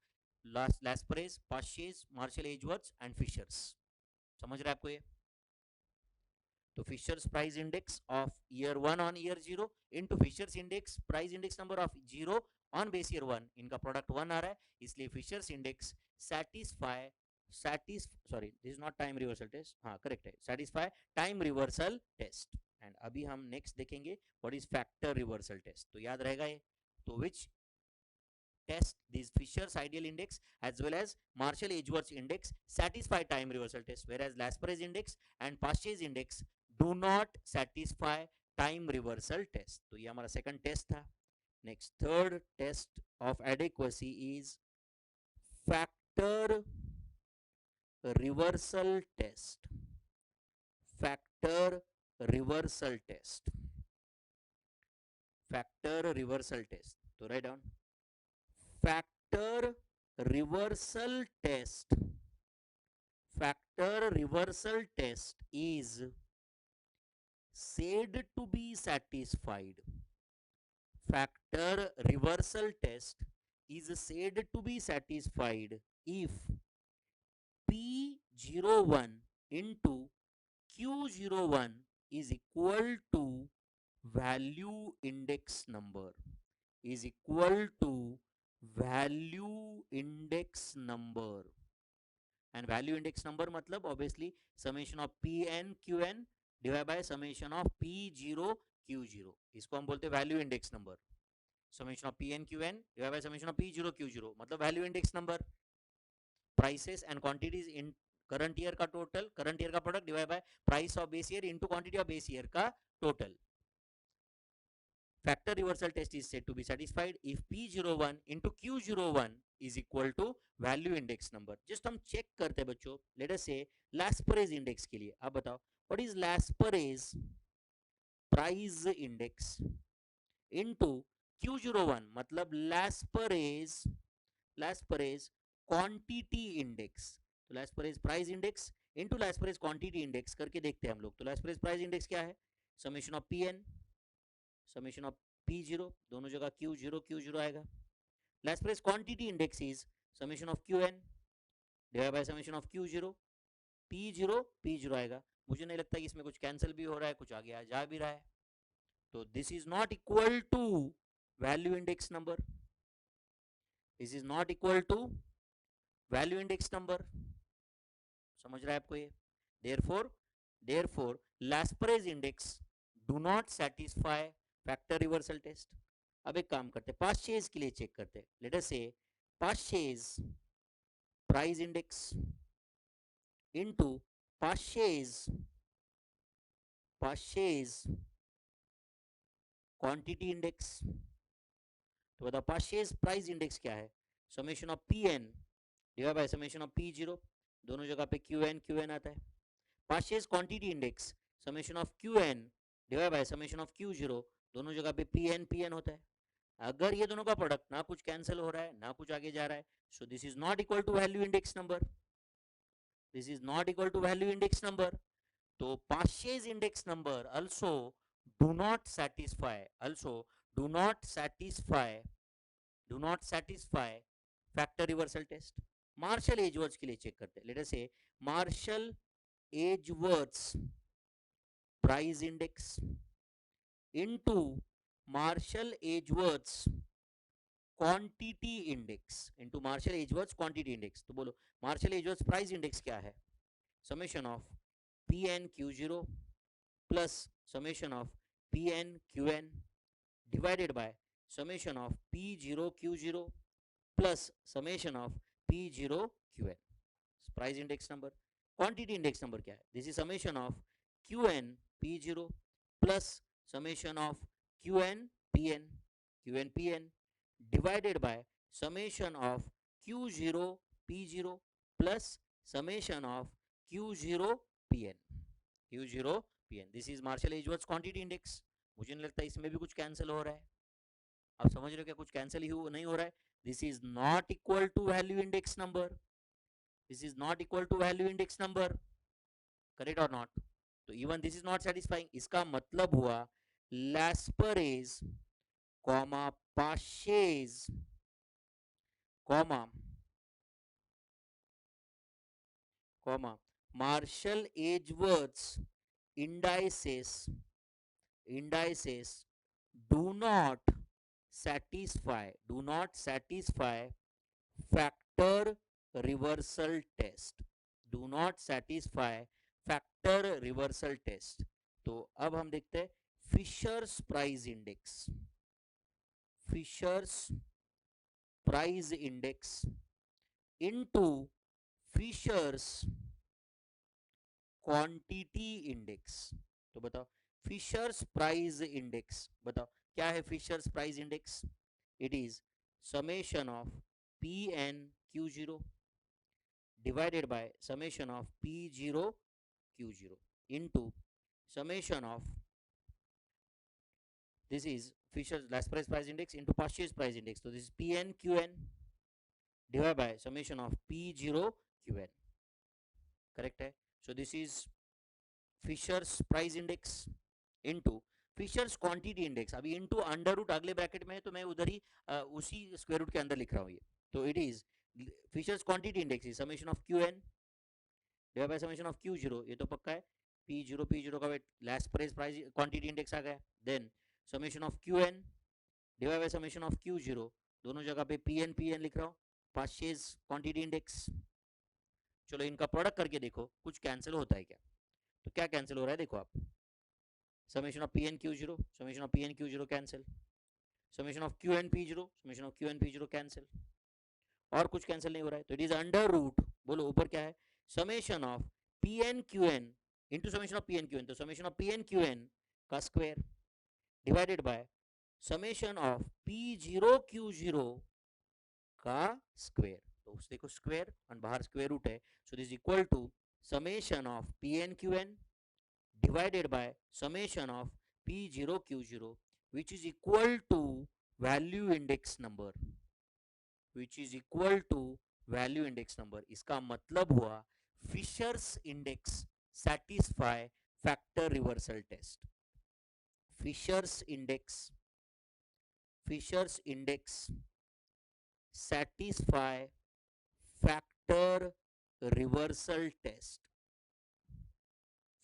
Laspeyres, Paasche's, Marshall Edgeworth and Fisher's. समझ रहे हैं आपको ये? तो Fisher's price index of year 1 on year 0 into Fisher's index price index number of 0 on base year 1, इनका प्रोडक्ट 1 आ रहा है, इसलिए Fisher's index satisfy sorry this is not time reversal test, हाँ करेक्ट है, satisfy time reversal test. And अभी हम next देखेंगे what is factor reversal test, तो याद रहेगा ये। तो विच test these Fisher's ideal index as well as Marshall Edgeworth index satisfy time reversal test, whereas Lasprey's index and Pasch's index do not satisfy time reversal test. तो ये हमारा second test था. Next, third test of adequacy is factor reversal test. Factor reversal test. Factor reversal test. So write down. Factor reversal test. Factor reversal test is said to be satisfied. Factor reversal test is said to be satisfied if P01 into Q01 is equal to value index number, is equal to value index number. And value index number मतलब obviously summation of Pn Qn divided by summation of P0 Q0, इसको हम बोलते हैं value index number. Summation of Pn Qn divided by summation of P0 Q0 मतलब value index number. Prices and quantities in current year का total, current year का product divided by price of base year into quantity of base year का total. Factor reversal test is said to be satisfied if P01 into Q01 is equal to value index number. Just हम check करते हैं बच्चों. Let us say Lasprey's index के लिए आप बताओ what is Lasprey's price index into Q01 मतलब Lasprey's quantity index. तो Lasprey's price index into Lasprey's quantity index करके देखते हैं हम लोग. तो Lasprey's price index क्या है? Summation of Pn summation of P0, दोनों जगह Q0 आएगा. Lasprey's quantity index is summation of Qn divided by summation of Q0, P0 आएगा. मुझे नहीं लगता कि इसमें कुछ कैंसिल भी हो रहा है, कुछ आगे आ जा भी रहा है. तो this is not equal to value index number, this is not equal to value index number. समझ रहा है आपको ये? therefore Lasprey's index do not satisfy factor reversal test. अब एक काम करते हैं, पास्चेज के लिए चेक करते हैं. लेट अस से Paasche's price index into Paasche's quantity index. तो बताओ पास्चेज प्राइस इंडेक्स क्या है? Summation of Pn divide by summation of P0, दोनों जगह पे Qn आता है. Paasche's quantity index summation of Qn divide by summation of Q0, दोनों जगह पे Pn होता है. अगर ये दोनों का प्रोडक्ट ना कुछ कैंसिल हो रहा है ना कुछ आगे जा रहा है, so this is not equal to value index number, this is not equal to value index number. तो Paasche's index number also do not satisfy do not satisfy factor reversal test. Marshall Edgeworth के लिए check करते हैं. Let us say Marshall Edgeworth price index into Marshall Edgeworth quantity index into Marshall Edgeworth quantity index. तो बोलो Marshall Edgeworth price index क्या है? Summation of Pn Q0 plus summation of Pn Qn divided by summation of P0 Q0 plus summation of P0 Qn. Price index number. Quantity index number क्या है? This is summation of Qn P0 plus summation of Qn Pn divided by summation of Q0 P0 plus summation of Q0 PN. Q0 PN. This is Marshall Edgeworth quantity index. मुझे नहीं लगता इसमें भी कुछ cancel हो रहा है. आप समझ रहे हो क्या कुछ कैंसिल ही नहीं हो रहा है. This is not equal to value index number. This is not equal to value index number. Correct or not? तो even this is not satisfying. इसका मतलब हुआ Lasperage, Paches, Marshall Edgeworth's indices do not satisfy factor reversal test. Do not satisfy factor reversal test. तो अब हम देखते हैं Fisher's price index. Fisher's price index into Fisher's quantity index. तो बताओ फिशर्स प्राइस इंडेक्स, बताओ क्या है Fisher's price index. It is summation of Pn Q0 divided by summation of P0 Q0 into summation of, this is Fisher's last price index into purchase price index. So this is Pn Qn divided by summation of P0 Qn. Correct है. So this is Fisher's price index into Fisher's quantity index. अभी into under root अगले bracket में है तो मैं उधर ही उसी square root के अंदर लिख रहा हूँ ये. तो it is Fisher's quantity index is summation of Q N divide by summation of Q zero. ये तो पक्का है. पी जीरो का लास्ट प्राइस क्वांटिटी इंडेक्स आ गया. Then summation of Q N divide by summation of Q zero. दोनों जगह पे पी एन लिख रहा हूँ. Purchase quantity index. चलो इनका प्रोडक्ट करके देखो कुछ कैंसिल होता है क्या. तो क्या कैंसिल हो रहा है देखो आप. summation of Pn Q0, summation of Pn Q0 cancel, summation of Qn P0, summation of Qn P0 cancel. और कुछ कैंसिल नहीं हो रहा है. तो इट इज अंडर रूट, बोलो ऊपर क्या है, summation of Pn Qn into summation of Pn Qn. तो समेशन ऑफ Pn Qn का square divided by summation of P0 Q0 का स्क्वायर. तो उस देखो स्क्वायर और बाहर स्क्वायर रूट है. So this equal to summation of Pn Qn divided by summation of P0 Q0 which is equal to value index number, which is equal to value index number. इसका मतलब हुआ Fisher's index satisfy factor reversal test. Fisher's index satisfy factor reversal test.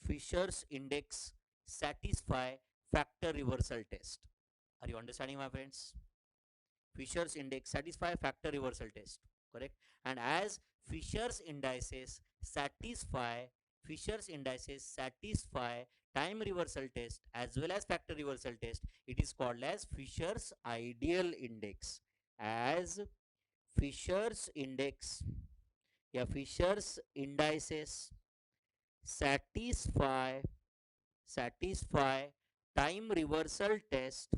Fisher's index satisfy factor reversal test. Are you understanding, my friends? Fisher's index satisfy factor reversal test. Correct. And as Fisher's indices satisfy time reversal test as well as factor reversal test, it is called as Fisher's ideal index. As Fisher's index या Fisher's indices satisfy time reversal test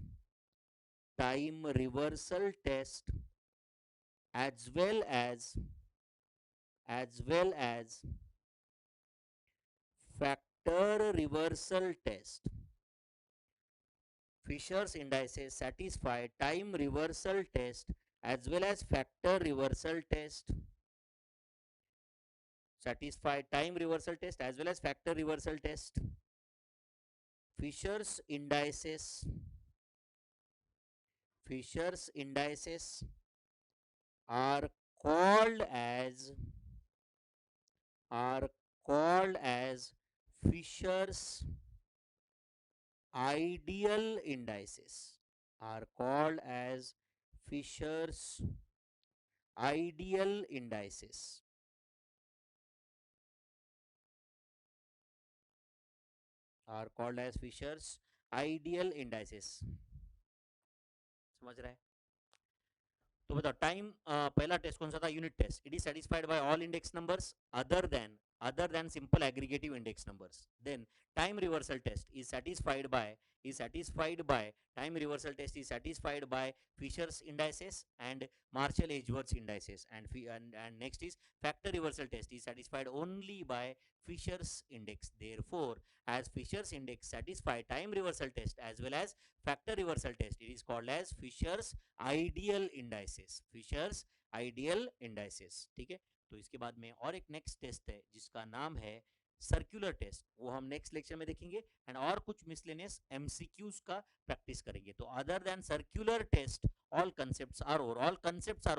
as well as factor reversal test. Fisher's indices satisfy time reversal test as well as factor reversal test. Satisfy time reversal test as well as factor reversal test. Fisher's indices are called as Fisher's ideal indices. Are called as Fisher's ideal indices. Are called as Fisher's ideal indices. समझ रहा है. तो बताओ time पहला test कौन सा था, unit test. It is satisfied by all index numbers other than other than simple aggregative index numbers. Then time reversal test is satisfied by time reversal test is satisfied by Fisher's indices and Marshall Edgeworth indices, and next is factor reversal test is satisfied only by Fisher's index. Therefore, as Fisher's index satisfy time reversal test as well as factor reversal test, it is called as Fisher's ideal indices. Fisher's ideal indices, ठीक है। तो इसके बाद में और एक next test है जिसका नाम है सर्कुलर टेस्ट, वो हम नेक्स्ट लेक्चर में देखेंगे, एंड और कुछ मिसलेनियस एमसीक्यूज का प्रैक्टिस करेंगे। तो other than circular test all concepts are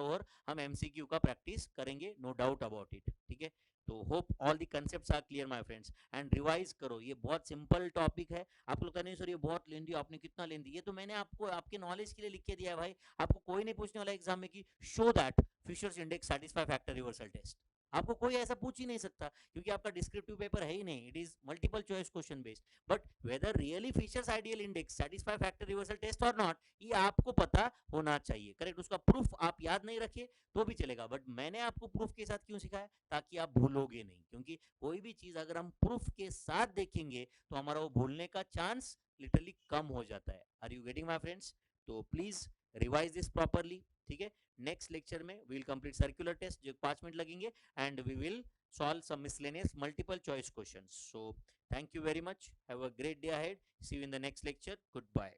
over, हम एमसीक्यू का प्रैक्टिस करेंगे, नो डाउट अबाउट इट, ठीक है। तो hope all the concepts are clear my friends, and revise करो, ये बहुत सिंपल टॉपिक है। आप लोग नहीं सर ये बहुत लेंदी, आपने कितना लेंदी, ये तो मैंने आपको आपके नॉलेज के लिए लिख के दिया है भाई। आपको कोई नहीं पूछने वाला एग्जाम में कि show that Fisher's index satisfy factor reversal test, आपको कोई ऐसा पूछ ही नहीं सकता, क्योंकि आपका डिस्क्रिप्टिव पेपर है ही नहीं, it is multiple choice question based. But whether really Fisher's ideal index satisfy factor reversal test और नॉट, ये आपको पता होना चाहिए, करेक्ट। उसका प्रूफ आप याद नहीं रखिए तो भी चलेगा, बट मैंने आपको प्रूफ के साथ क्यों सिखाया, ताकि आप भूलोगे नहीं, क्योंकि कोई भी चीज अगर हम प्रूफ के साथ देखेंगे तो हमारा वो भूलने का चांस लिटरली कम हो जाता है। Are you getting my friends? तो प्लीज रिवाइज दिस प्रॉपरली, ठीक है। नेक्स्ट लेक्चर में we will complete circular test जो 5 मिनट लगेंगे, and we will solve some miscellaneous multiple choice questions. So thank you very much, have a great day ahead, see you in the next lecture, goodbye.